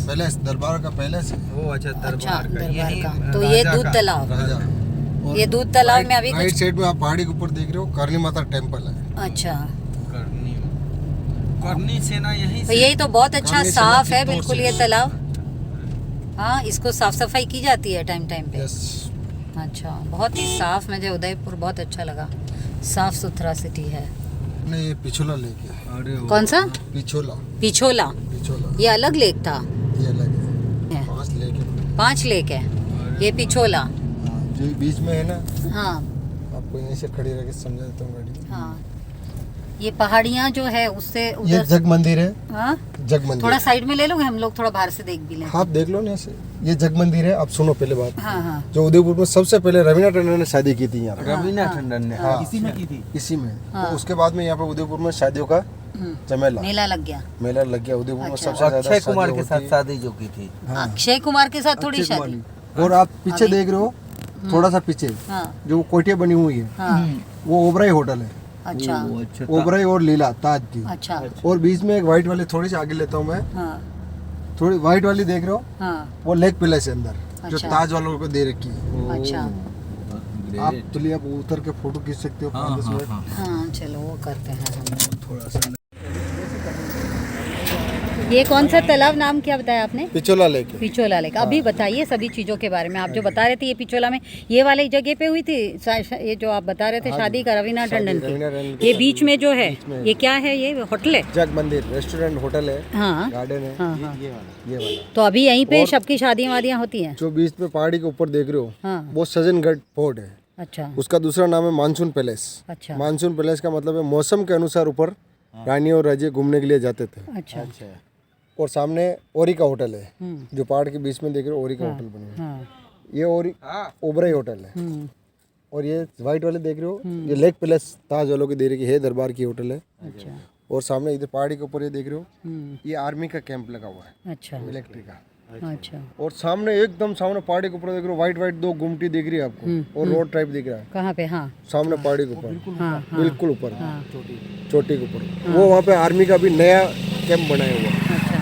Palace दरबार का palace है। वो अच्छा दरबार का, दरबार यही का। तो ये राजा दूध का। तालाब, राजा। ये दूध तालाब में अभी राइट कुछ साइड में आप पहाड़ी के ऊपर देख रहे हो करनी माता टेम्पल है। अच्छा। करनी करनी सेना यही तो से। यही तो बहुत अच्छा करनी से साफ है चित्तौड़ बिल्कुल से। ये तालाब। हाँ, इसको साफ सफाई की जाती है टाइम टाइम पे। यस। अच्छा, बहुत ही साफ, मुझे उदयपुर बहुत अच्छा लगा, साफ सुथरा सिटी है। नहीं ये पिछोला लेक है। अरे वो- कौन सा? पिछोला पिछोला, पिछोला ये अलग लेक था। ये अलग है। है। 5 लेक है। 5 लेक है, ये पिछोला। हाँ, जो बीच में है ना, हाँ आपको यहीं से खड़ी रह के समझा देता हूँ गाड़ी। हाँ, ये पहाड़ियाँ जो है उससे ये उधर। जग मंदिर है। हाँ, जग मंदिर। थोड़ा साइड में ले लोगे, हम लोग थोड़ा बाहर से देख भी लें। आप देख लो ना ऐसे। ये जग मंदिर है। अब सुनो पहले बात। हाँ हाँ जो उदयपुर में सबसे पहले रवीना टंडन ने शादी की थी यहाँ पे। रवीना हाँ, टंडन ने हाँ। इसी में की थी। इसी में। हाँ। तो उसके बाद में यहाँ पे उदयपुर में शादियों का जमेला मेला लग गया। मेला लग गया। उदयपुर में अच्छा। सबसे ज्यादा अक्षय कुमार शादियाँ के होती साथ है। शादी जो की थी। हाँ। अक्षय कुमार के साथ थोड़ी अक्षय शादी। कुमार। और आप पीछे अभी- देख रहे हो, थोड़ा सा पीछे हाँ जो कोठिया बनी हुई है, हाँ। वो ओबराई होटल है। अच्छा वो अच्छा था। ओबराई और लीला ताज की। अच्छा। और बीच में एक व्हाइट वाली, थोड़ी सी आगे लेता हूँ मैं, हाँ थोड़ी व्हाइट वाली देख रहे हो, हाँ। वो लेक पैलेस है अंदर, जो अच्छा। ताज वालों को दे रखी है। अच्छा। आप चलिए, आप उतर के फोटो खींच सकते हो। हाँ 5-10 हाँ मिनट। हाँ। हाँ चलो वो करते हैं हम। थोड़ा सा ये कौन सा तालाब नाम क्या बताया आपने? पिछोला लेक है। पिछोला लेक। अभी बताइए सभी चीज़ों के बारे में। आप जो बता रहे थे ये पिछोला में ये वाली जगह पे हुई थी ये जो आप बता रहे थे हाँ शादी जी। का रवीना शादी टंडन रवीना टंडन की। की ये शादी बीच में जो है बीच में। ये क्या है? ये होटल है? जग मंदिर रेस्टोरेंट होटल है। हाँ गार्डन है। हाँ हाँ। ये वाला तो अभी यहीं पे और- सबकी शादियाँ वादियाँ होती हैं? जो बीच में पहाड़ी के ऊपर देख रहे हो, हाँ। वो सजनगढ़ फोर्ट है। अच्छा उसका दूसरा नाम है मानसून पैलेस। अच्छा मानसून पैलेस का मतलब है मौसम के अनुसार ऊपर रानी और राजे घूमने के लिए जाते थे। अच्छा। और सामने ओरी का होटल है, हम्म, जो पहाड़ के बीच में देख रहे हो, ओरी का होटल बना हुआ है। हाँ ये ओरी ओबराई होटल है। हम्म, और ये व्हाइट वाले देख रहे हो, ये लेक पैलेस ताज वालों की दे रही है, दरबार की होटल है। अच्छा और सामने इधर पहाड़ी के ऊपर ये देख रहे हो, हम्म, ये आर्मी का कैंप लगा हुआ है, अच्छा मिलिट्री का। अच्छा। और सामने एकदम सामने पहाड़ी के ऊपर देख रहे हो, व्हाइट व्हाइट 2 गुमटी दिख रही है आपको, और रोड टाइप दिख रहा है कहाँ पे? हाँ सामने पहाड़ी के ऊपर, हाँ हाँ बिल्कुल ऊपर, हाँ। चोटी के ऊपर। वो वहाँ पे आर्मी का भी नया कैंप बनाया हुआ है, अच्छा,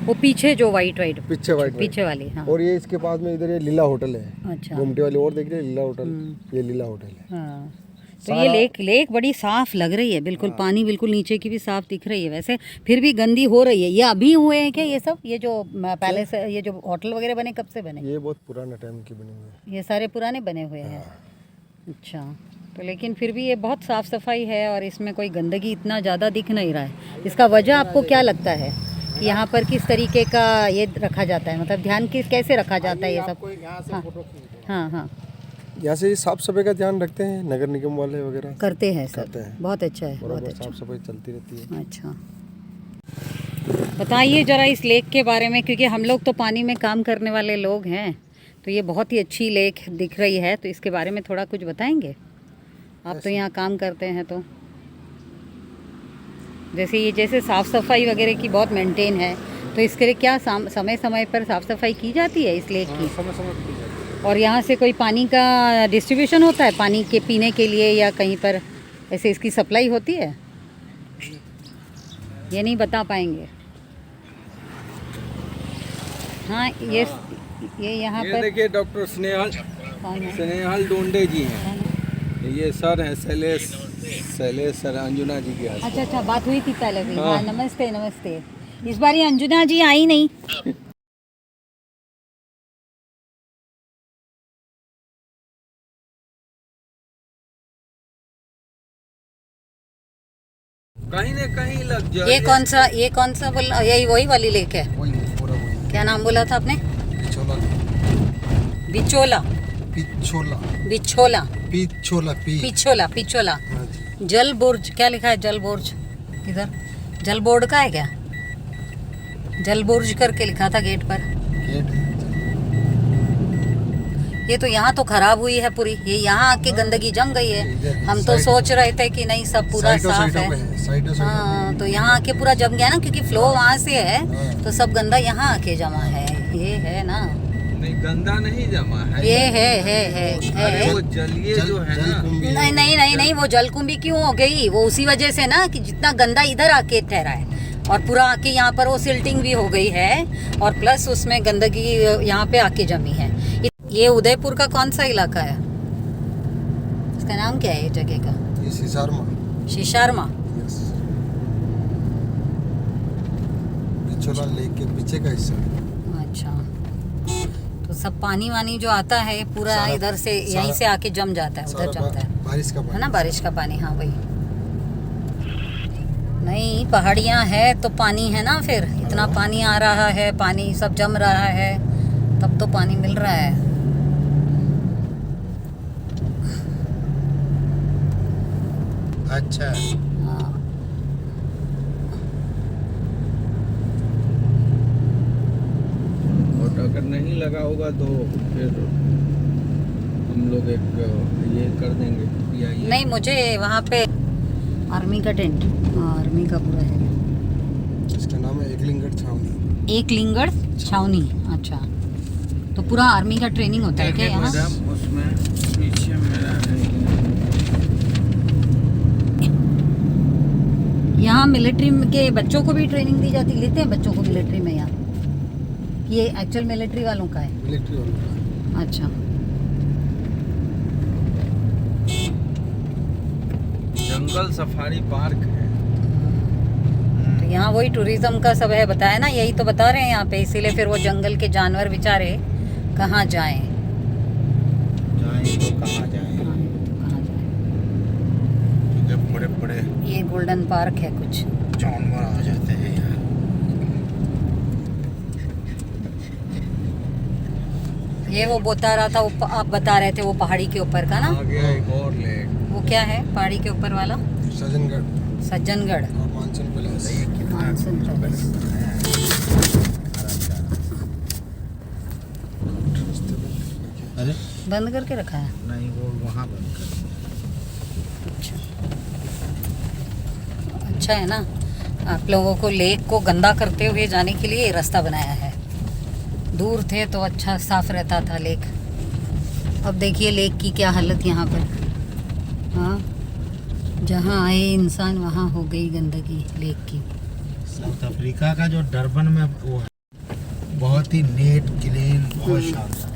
वो पीछे जो वाइट वाइट पीछे व्हाइट पीछे वाली। हाँ और ये इसके पास में इधर ये लीला होटल है, अच्छा गुमटी वाली और देख रहे हैं लीला होटल, ये लीला होटल है। हाँ। तो ये लेक बड़ी साफ लग रही है बिल्कुल। पानी बिल्कुल नीचे की भी साफ दिख रही है। वैसे फिर भी गंदी हो रही है। ये अभी हुए हैं क्या ये सब? ये जो पैलेस है, ये जो होटल वगैरह बने, कब से बने? ये बहुत पुराना टाइम की बनी हुई है। ये सारे पुराने बने हुए हैं। अच्छा, तो लेकिन फिर भी ये बहुत साफ़ सफाई है और इसमें कोई गंदगी इतना ज़्यादा दिख नहीं रहा है। इसका वजह आपको क्या लगता है कि यहाँ पर किस तरीके का ये रखा जाता है? मतलब ध्यान कैसे रखा जाता है ये सब? हाँ हाँ हाँ, यहाँ से साफ सफाई का ध्यान रखते हैं नगर निगम वाले वगैरह, करते हैं सर। करते हैं। बहुत अच्छा है, बहुत बराबर अच्छा। साफ सफाई चलती रहती है। अच्छा, बताइए ज़रा इस लेक के बारे में, क्योंकि हम लोग तो पानी में काम करने वाले लोग हैं। तो ये बहुत ही अच्छी लेक दिख रही है, तो इसके बारे में थोड़ा कुछ बताएंगे? आप तो यहाँ काम करते हैं, तो जैसे साफ़ सफाई वगैरह की बहुत मेंटेन है, तो इसके लिए क्या समय समय पर साफ़ सफाई की जाती है इस लेक की? समय समय पे की जाती है। और यहाँ से कोई पानी का डिस्ट्रीब्यूशन होता है पानी के पीने के लिए, या कहीं पर ऐसे इसकी सप्लाई होती है? ये नहीं बता पाएंगे। हाँ, ये यहाँ ये पर देखिए डॉक्टर कौन है? स्नेहल डोंडे जी हैं। कौन है? ये सर हैं शैलेश सर अंजुना जी के हस्बैंड। अच्छा अच्छा, बात हुई थी पहले भी। हाँ नमस्ते नमस्ते। इस बार ये अंजुना जी आई नहीं। कहीं न कहीं लग जाए। ये कौन सा बोल? यही वही वाली लेक है? वही पूरा वही क्या नाम बोला था आपने? पिछोला बिचोला पिछोला बिछोला पिछोला पिछोला पिछोला। हाँ जी। जल बुर्ज क्या लिखा है? जल बुर्ज किधर? जल बोर्ड का है क्या? जल बुर्ज करके लिखा था गेट पर। गेट है। ये तो यहाँ तो खराब हुई है पूरी। ये यहाँ आके गंदगी जम गई है। हम तो सोच रहे थे कि नहीं सब पूरा साफ है। साइडों से हाँ, तो यहाँ आके पूरा जम गया ना, क्योंकि फ्लो वहाँ से है, तो सब गंदा यहाँ आके जमा है। ये है ना, नहीं गंदा नहीं जमा है। ये अरे वो जलीय जो है ना। नहीं नहीं नहीं नहीं, वो जलकुंभी क्यों हो गई? वो उसी वजह से ना कि जितना गंदा इधर आके ठहरा है, और पूरा आके यहाँ पर वो सिल्टिंग भी हो गई है और प्लस उसमें गंदगी यहाँ पे आके जमी है। ये उदयपुर का कौन सा इलाका है? इसका नाम क्या है ये जगह का? ये सिसारमा। शिशारमा। यस, पिछोला लेक के पीछे का हिस्सा। अच्छा, तो सब पानी वानी जो आता है पूरा सारा- इधर से यहीं सारा- से आके जम जाता है, उधर जमता है बारिश का है पानी ना, बारिश का पानी। हाँ वही। नहीं, पहाड़ियाँ है तो पानी है ना, फिर इतना पानी आ रहा है, पानी सब जम रहा है, तब तो पानी मिल रहा है। अच्छा, हाँ। और अगर नहीं लगा होगा तो फिर हम लोग एक ये कर देंगे PIA। नहीं, मुझे वहाँ पे आर्मी का टेंट, हाँ आर्मी का पूरा है। इसका नाम है एकलिंगड छावनी। एक लिंगड़ छावनी। अच्छा, तो पूरा आर्मी का ट्रेनिंग होता है क्या यहाँ? मैडम उसमें पीछे मेरा यहाँ मिलिट्री के बच्चों को भी ट्रेनिंग दी जाती, लेते हैं बच्चों को मिलिट्री में यहाँ? ये एक्चुअल मिलिट्री वालों का है? मिलिट्री वालों का। अच्छा, जंगल सफारी पार्क है। तो यहाँ वही टूरिज्म का सब है, बताया ना, यही तो बता रहे हैं यहाँ पे, इसीलिए फिर वो जंगल के जानवर बेचारे कहाँ जाएं? जाएं तो कहाँ जाएं? कहाँ जाएं? जब बड़े बड़े ये गोल्डन पार्क है कुछ। जानवर आ जाते हैं यहाँ। ये वो बता रहा था, वो आप बता रहे थे वो पहाड़ी के ऊपर का ना, आगे एक और लेक। वो क्या है पहाड़ी के ऊपर वाला? सज्जनगढ़ सज्जनगढ़। और मानसून पैलेस। Monsoon palace. अरे बंद करके रखा है? नहीं, वो वहाँ बंद कर। अच्छा, अच्छा है ना, आप लोगों को लेक को गंदा करते हुए जाने के लिए ये रास्ता बनाया है। दूर थे तो अच्छा साफ रहता था लेक, अब देखिए लेक की क्या हालत यहाँ पर। हाँ, जहाँ आए इंसान वहाँ हो गई गंदगी लेक की। साउथ अफ्रीका का जो डरबन में वो है, बहुत ही नीट क्लीन, बहुत शानदार।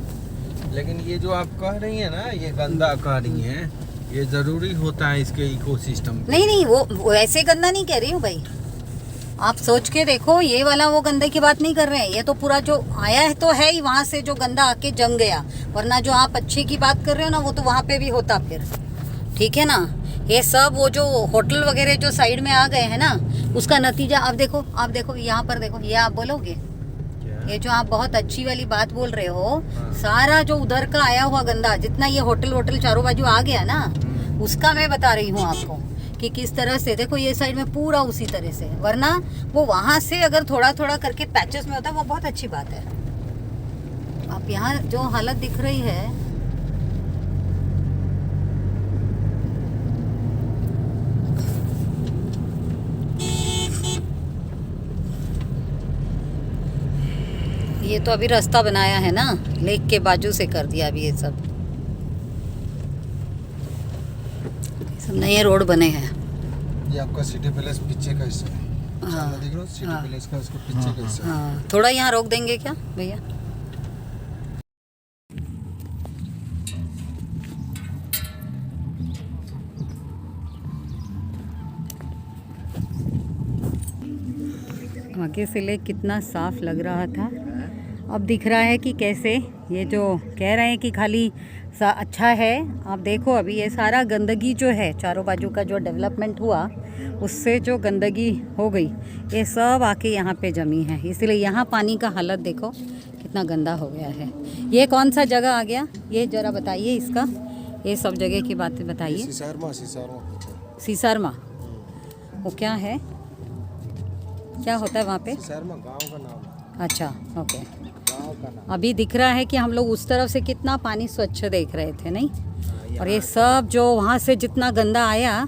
लेकिन ये जो आप कह रही है ना, ये गंदा कह रही हैं, ये जरूरी होता है इसके इकोसिस्टम पे। नहीं नहीं, वो ऐसे गंदा नहीं कह रही हूँ भाई, आप सोच के देखो, ये वाला वो गंदे की बात नहीं कर रहे हैं, ये तो पूरा जो आया है तो है ही वहाँ से जो गंदा आके जम गया, वरना जो आप अच्छे की बात कर रहे हो ना वो तो वहाँ पे भी होता फिर, ठीक है ना। ये सब वो जो होटल वगैरह जो साइड में आ गए हैं ना, उसका नतीजा आप देखो यहाँ पर देखो, ये आप बोलोगे, ये जो आप बहुत अच्छी वाली बात बोल रहे हो, सारा जो उधर का आया हुआ गंदा, जितना ये होटल चारों बाजू आ गया ना, उसका मैं बता रही हूँ आपको कि किस तरह से, देखो ये साइड में पूरा उसी तरह से, वरना वो वहाँ से अगर थोड़ा थोड़ा करके पैचेस में होता वो बहुत अच्छी बात है। आप यहाँ जो हालत दिख रही है, ये तो अभी रास्ता बनाया है ना, लेक के बाजू से कर दिया अभी, ये सब नए रोड बने हैं। ये आपका सिटी पैलेस पीछे का हिस्सा है। हाँ, सामने देख रहे हो सिटी हाँ। पैलेस का, उसके पीछे का हिस्सा है। हाँ, थोड़ा यहाँ रोक देंगे क्या भैया? आगे से लेक कितना साफ लग रहा था, अब दिख रहा है कि कैसे, ये जो कह रहे हैं कि खाली अच्छा है, आप देखो अभी ये सारा गंदगी जो है, चारों बाजू का जो डेवलपमेंट हुआ उससे जो गंदगी हो गई, ये सब आके यहाँ पे जमी है, इसलिए यहाँ पानी का हालत देखो कितना गंदा हो गया है। ये कौन सा जगह आ गया, ये ज़रा बताइए इसका, ये सब जगह की बातें बताइए। सिसारमा सीसारमा, वो क्या है, क्या होता है वहाँ पे? सिसारमा गांव का नाम है। अच्छा, ओके। गांव का नाम। अभी दिख रहा है कि हम लोग उस तरफ से कितना पानी स्वच्छ देख रहे थे, नहीं? और ये सब जो वहाँ से जितना गंदा आया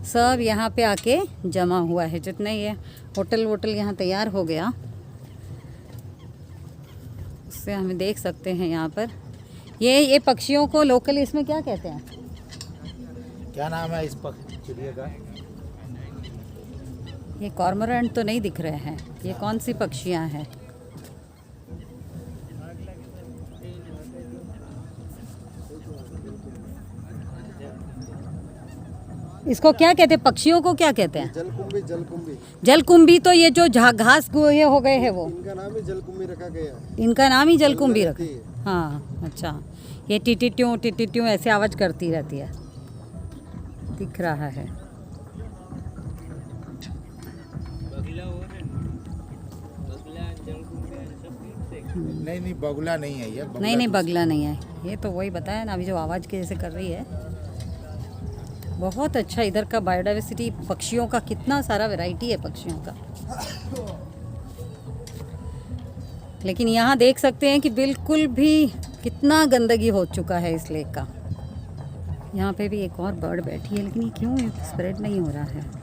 सब यहाँ पे आके जमा हुआ है, जितने ये होटल वोटल यहाँ तैयार हो गया, उससे हमें देख सकते हैं यहाँ पर। ये पक्षियों को लोकल इसमें क्या कहते हैं? क्या नाम है इस चिड़िया का? ये कॉर्मोरेंट तो नहीं दिख रहे हैं, ये कौन सी पक्षियाँ हैं? इसको क्या कहते हैं, पक्षियों को क्या कहते हैं? जलकुंभी जलकुंभी जलकुंभी तो ये जो घास ये हो गए हैं वो, इनका नाम ही जलकुंभी रखा गया है। इनका नाम ही जलकुंभी रखा। रहती है। हाँ अच्छा, ये टिटिट्यूं ऐसे आवाज़ करती रहती है, दिख रहा है। नहीं नहीं बगुला नहीं है ये। नहीं बगला नहीं है, ये तो वही बताया ना अभी जो आवाज़ की जैसे कर रही है। बहुत अच्छा इधर का बायोडाइवर्सिटी, पक्षियों का कितना सारा वैरायटी है पक्षियों का। लेकिन यहाँ देख सकते हैं कि बिल्कुल भी कितना गंदगी हो चुका है इस लेक का। यहाँ पे भी एक और बर्ड बैठी है, लेकिन ये क्यों स्प्रेड नहीं हो रहा है?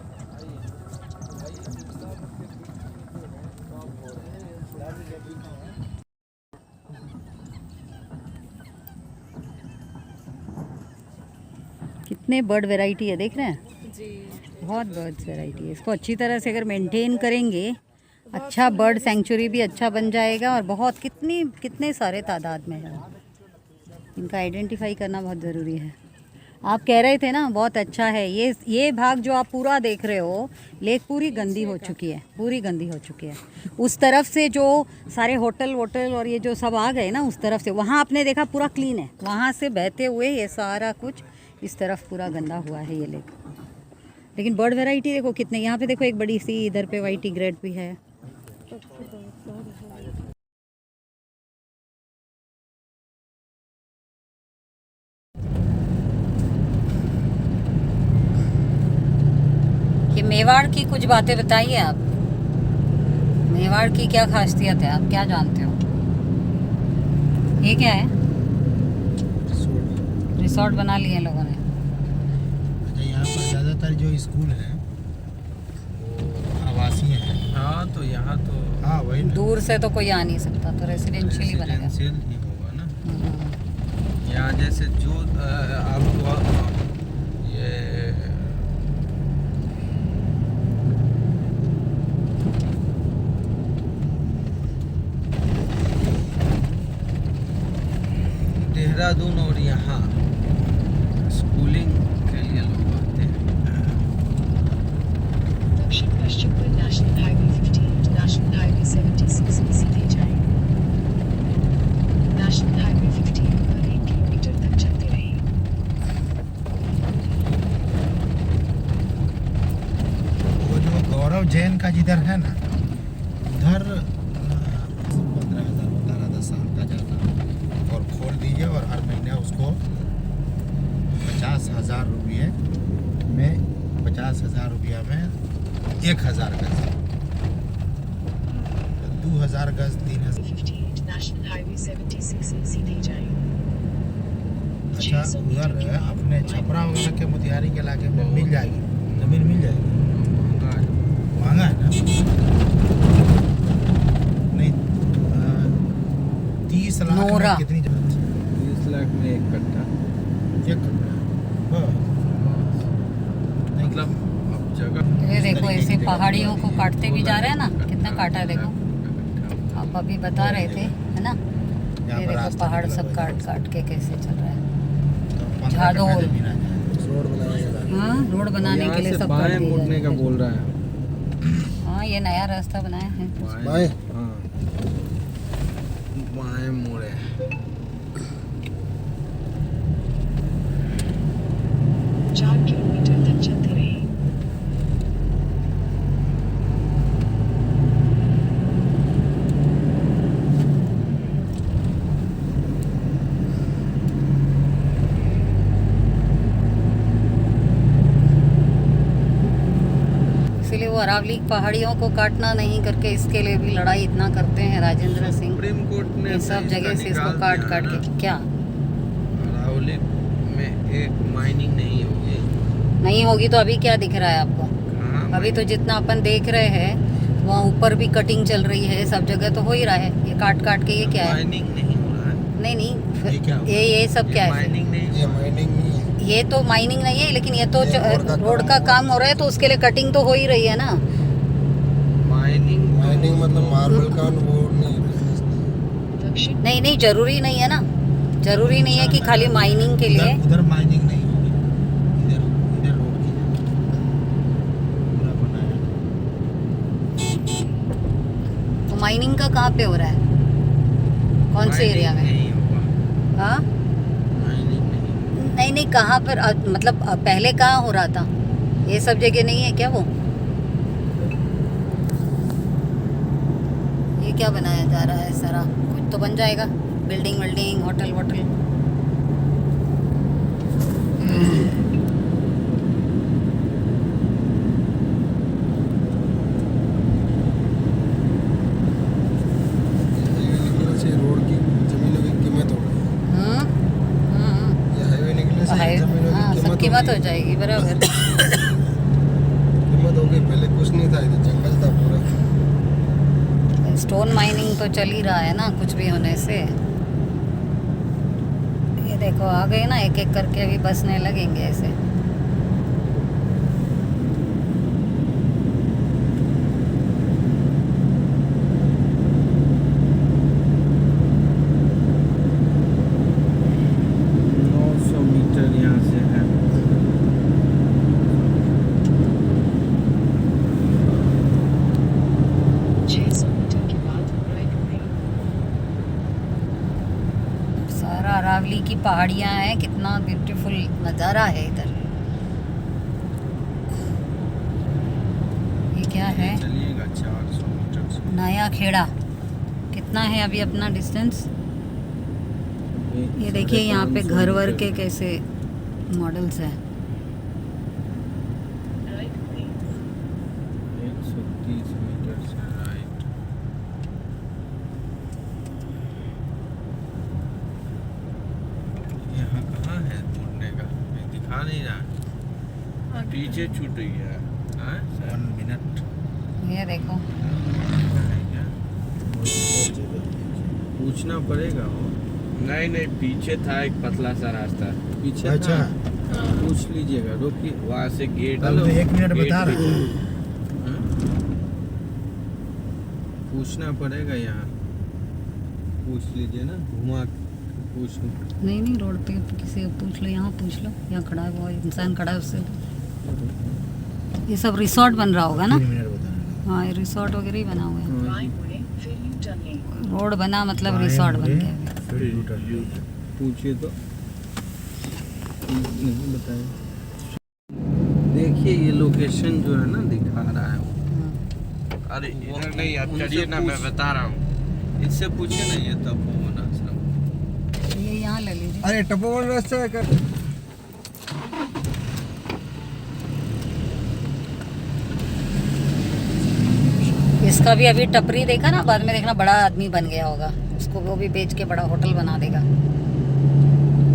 कितने बर्ड वैरायटी है, देख रहे हैं जी, बहुत बर्ड वैरायटी है। इसको अच्छी तरह से अगर मेंटेन करेंगे, अच्छा बर्ड सेंचुरी भी अच्छा बन जाएगा। और बहुत कितने सारे तादाद में है, इनका आइडेंटिफाई करना बहुत ज़रूरी है। आप कह रहे थे ना बहुत अच्छा है ये भाग जो आप पूरा देख रहे हो, लेक पूरी गंदी हो चुकी है, पूरी गंदी हो चुकी है। उस तरफ से जो सारे होटल वोटल और ये जो सब आ गए ना, उस तरफ से, वहाँ आपने देखा पूरा क्लीन है, वहाँ से बहते हुए ये सारा कुछ इस तरफ पूरा गंदा हुआ है ये लेक। लेकिन बर्ड वैरायटी देखो कितने, यहाँ पे देखो एक बड़ी सी, इधर पे वाइट टिग्रेट भी है। ये मेवाड़ की कुछ बातें बताइए आप, मेवाड़ की क्या खासियत है, आप क्या जानते हो? ये क्या है? रिसोर्ट बना लिए लोगों ने। अच्छा, यहाँ पर ज़्यादातर जो स्कूल हैं वो आवासीय हैं। हाँ तो यहाँ तो हाँ वही ना। दूर से तो कोई आ नहीं सकता, तो रेसिडेंशियल ही बनेगा। रेजिडेंशियल ही होगा ना। यहाँ जैसे जो आपको ये देहरादून और यहाँ स्कूलिंग के लिए लोग आते हैं। दक्षिण पश्चिम पर नेशनल हाईवे 15 नेशनल हाईवे 76 में सीधे जाएं। नेशनल हाईवे 15 पर 1 किलोमीटर तक चलते रहें। वो जो गौरव जैन का जिधर है ना, उधर 15,000 साल का जाता और खोल दीजिए और हर महीने उसको 50,000 रुपये में 50,000 रुपया में 1,000 गज, 2,000 गज 3,000। 15 नेशनल हाईवे 76 में सीधे जाएं। अच्छा, उधर अपने छपरा वगैरह के मोतिहारी के इलाके में मिल जाएगी, ज़मीन मिल जाएगी। महंगा है ना? नहीं 30 लाख नोरा। में कितनी जगह? 30 लाख में एक कट्ठा, एक कट्ठा। मतलब अब जगह। ये देखो ऐसे पहाड़ियों को काटते भी जा रहे हैं ना, कितना काटा है देखो। आप अभी बता रहे थे है ना, ये देखो पहाड़ सब काट काट के कैसे चल रहा है। झाड़ोल। रोड बनाएगा। हाँ, रोड बनाने के लिए सब बाएं कर दिया मुड़ने का है। बोल रहा है। हाँ, ये नया रास्ता बनाया है। बाएं? हाँ, बाएं मुड़े। 4 किलोमीटर तक चलते रहें। इसलिए वो अरावली पहाड़ियों को काटना नहीं करके इसके लिए भी लड़ाई इतना करते हैं राजेंद्र सिंह। सुप्रीम कोर्ट ने ये सब जगह से इसको काट काट के क्या अरावली में एक माइनिंग नहीं होगी। नहीं होगी तो अभी क्या दिख रहा है आपको? हाँ, अभी तो जितना अपन देख रहे हैं वहाँ ऊपर भी कटिंग चल रही है, सब जगह तो हो ही रहा है। ये काट काट के ये क्या है? माइनिंग नहीं हो रहा है। नहीं नहीं, ये क्या? ये सब क्या है? माइनिंग नहीं ये माइनिंग नहीं है। ये तो माइनिंग नहीं है, लेकिन ये तो ये रोड का रोड का काम हो रहा है, तो उसके लिए कटिंग तो हो ही रही है ना। माइनिंग मतलब मार्बल का वो नहीं है। दक्षिण नहीं नहीं, जरूरी नहीं है ना, जरूरी नहीं है कि खाली माइनिंग के लिए। उधर माइनिंग नहीं होगी, इधर इधर रोड की पूरा बनाया। तो माइनिंग का कहाँ पे हो रहा है, कौन से एरिया में? नहीं होगा, हाँ माइनिंग नहीं। नहीं नहीं, कहाँ पर मतलब पहले कहाँ हो रहा था? ये सब जगह नहीं है क्या वो? ये क्या बनाया जा रहा है सारा? कुछ तो बन जाएगा, बिल्डिंग विल्डिंग, होटल वोटल। निकलने से रोड की जमीनों की कीमत हो गई। ये हाईवे निकलने से जमीनों हाँ, की सब कीमत हो जाएगी, बराबर। कीमत हो गई। पहले कुछ नहीं था, इधर जंगल था पूरा। स्टोन माइनिंग तो चल ही रहा है ना, कुछ भी होने से। ये देखो आ गए ना, एक एक करके अभी बसने लगेंगे ऐसे। मीटर यहाँ से है। 600 मीटर के बाद राइट मुड़ें। सारा अरावली की पहाड़ियाँ हैं, कितना ब्यूटीफुल नज़ारा है इधर। ये क्या है? चलिएगा 400 मीटर से। नया खेड़ा। कितना है अभी अपना डिस्टेंस? ये देखिए यहाँ पे घर वर के कैसे मॉडल्स हैं। राइट मुड़ें। 130 मीटर से राइट। यहाँ कहाँ है मुड़ने का? ये दिखा नहीं रहा है। पीछे छूट रही है। हाँ? 1 मिनट ये देखो, है क्या? पूछना पड़ेगा वो। नहीं नहीं, पीछे था एक पतला सा रास्ता, पीछे अच्छा। था। पूछ लीजिएगा, रोकिए, वहाँ से गेट। तब तो 1 मिनट गेट बता रहा पीछे। है। हाँ? पूछना पड़ेगा यहाँ, पूछ लीजिए ना, घुमा के पूछ। नहीं नहीं, रोड पे किसी को पूछ लो, यहाँ पूछ लो, यहाँ खड़ा है वो इंसान खड़ा है उससे। ये सब रिसोर्ट बन रहा होगा ना? 3 मिनट बता रहा हाँ, ये रिसोर्ट वगैरह ही बना हुआ है। बाएं मुड़ें, फिर यू टर्न लें। रोड बना मतलब बाएं रिसोर्ट बन मुड़े, गया। फिर U-turn। पूछिए तो नहीं बताए। देखिए ये लोकेशन जो है ना दिखा रहा है वो। अरे इधर नहीं, आप चलिए ना, मैं बता रहा हूँ। इससे पूछिए ना, ये तपोवन आश्रम। ये यहाँ ले लीजिए। अरे तपोवन रास्ता है क्या? इसका भी अभी टपरी देखा ना, बाद में देखना बड़ा आदमी बन गया होगा, उसको वो भी बेच के बड़ा होटल बना देगा।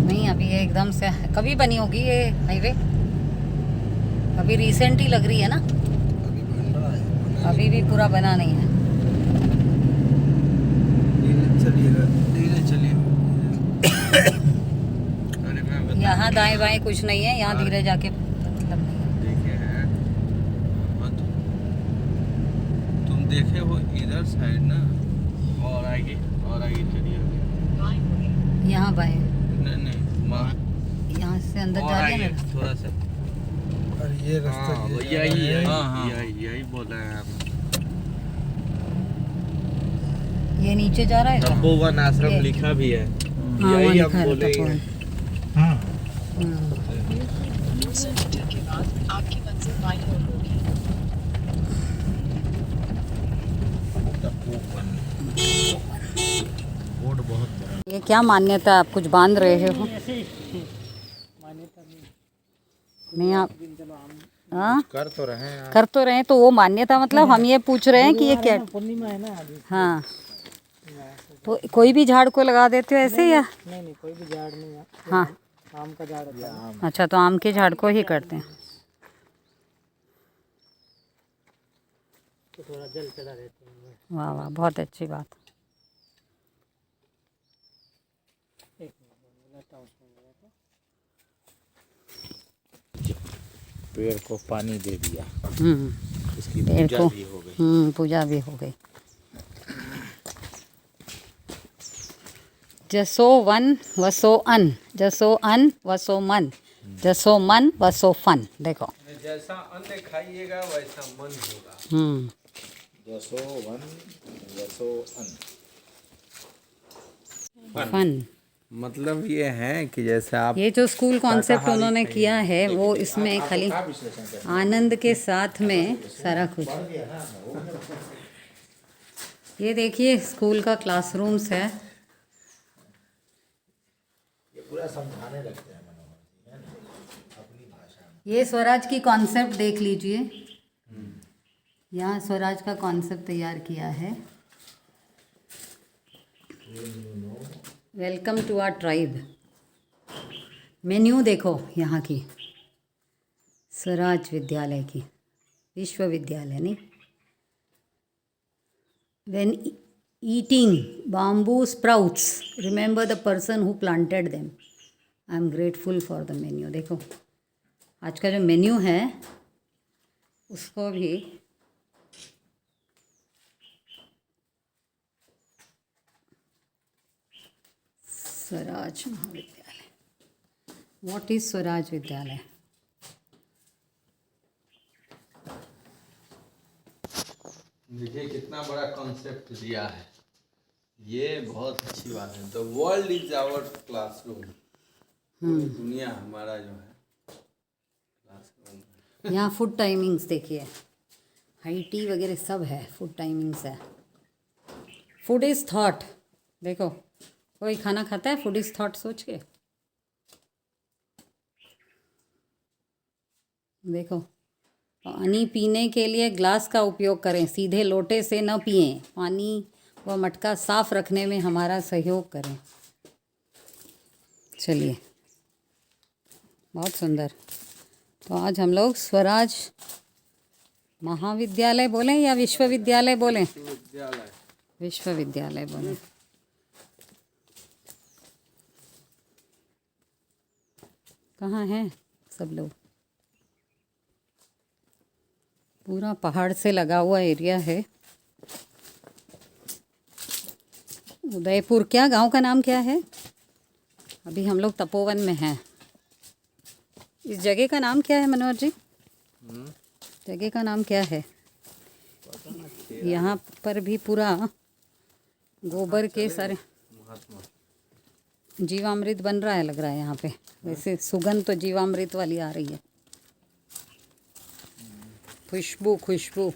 नहीं, अभी ये एकदम से कभी बनी होगी ये हाईवे, अभी रिसेंट ही लग रही है ना, अभी बन रहा है। अभी भी पूरा बना नहीं है। धीरे चलिएगा, धीरे चलिए। अरे मैं बता, यहाँ दाएं बाएं कुछ नहीं है, यहाँ धीरे जाके मतलब नहीं है। देखे हैं मत, तुम देखे हो इधर साइड ना, और आगे चलिए। बाएं मुड़ें। यहाँ बाएं, नहीं नहीं, यहाँ से अंदर और जा रही आगे है ना। थोड़ा सा। और ये रास्ता हाँ, ये यही जा रहा है। यही बोला है आप। ये नीचे जा रहा है। तपोवन आश्रम ये। लिखा भी है, हाँ, वहाँ यही हम लिखा है बोलेंगे। तपोवन। हाँ, हम्म। 200 मीटर के बाद आपकी मंजिल बाईं ओर होगी। तपोवन बोर्ड बहुत बड़ा। ये क्या मान्यता, आप कुछ बांध रहे हो? नहीं आप हाँ कर तो रहे हैं कर तो रहे हैं, तो वो मान्यता मतलब हम ये पूछ रहे हैं कि ये क्या पूर्णिमा है ना हाँ, तो कोई भी झाड़ को लगा देते हो ऐसे या? नहीं कोई भी झाड़ नहीं है, हाँ, आम का झाड़ होता है। अच्छा, तो आम के झाड़ को ही करते हैं। तो थोड़ा जल चढ़ा रहते हैं। वाह वाह, बहुत अच्छी बात। एक मिनट लगाता हूँ उसमें लगा तो। पेड़ को पानी दे दिया, इसकी पेड़ पूजा को भी हो गई। पूजा भी हो गई। जसो वन वसो अन, जसो अन वसो मन, जसो मन वसो फन। देखो जैसा अन्न खाइएगा वैसा मन होगा। जसो वन वसो अन। फन। मतलब ये है कि जैसे आप ये जो स्कूल कॉन्सेप्ट उन्होंने किया है वो इसमें खाली आनंद के साथ में सारा कुछ। ये देखिए स्कूल का क्लासरूम्स है। ये पूरा समझाने लगते हैं मनोहर जी, है ना, अपनी भाषा में। ये स्वराज की कॉन्सेप्ट देख लीजिए। यहाँ स्वराज का कॉन्सेप्ट तैयार किया है। Welcome to our tribe. Menu देखो यहाँ की, स्वराज विद्यालय की, विश्वविद्यालय नहीं। When eating bamboo sprouts, remember the person who planted them. I am grateful for the menu. देखो आज का जो मेन्यू है उसको भी स्वराज महाविद्यालय। व्हाट इज स्वराज विद्यालय? देखिए कितना बड़ा कॉन्सेप्ट दिया है, ये बहुत अच्छी बात है। The world is our classroom. पूरी दुनिया हमारा जो है क्लासरूम। यहाँ फूड टाइमिंग्स देखिए, हाई टी वगैरह सब है, फूड टाइमिंग्स है। Food is thought. देखो कोई खाना खाता है फूड इज़ थॉट सोच के? देखो पानी पीने के लिए ग्लास का उपयोग करें, सीधे लोटे से न पिएं। पानी व मटका साफ रखने में हमारा सहयोग करें। चलिए बहुत सुंदर। तो आज हम लोग स्वराज महाविद्यालय बोलें या विश्वविद्यालय बोलें? विद्यालय। विश्वविद्यालय बोलें। कहाँ हैं सब लोग? पूरा पहाड़ से लगा हुआ एरिया है। उदयपुर, क्या गांव का नाम क्या है? अभी हम लोग तपोवन में हैं। इस जगह का नाम क्या है मनोहर जी? जगह का नाम क्या है? यहाँ पर भी पूरा गोबर के सारे जीवामृत बन रहा है लग रहा है यहाँ पे। वैसे सुगंध तो जीवामृत वाली आ रही है, खुशबू खुशबू।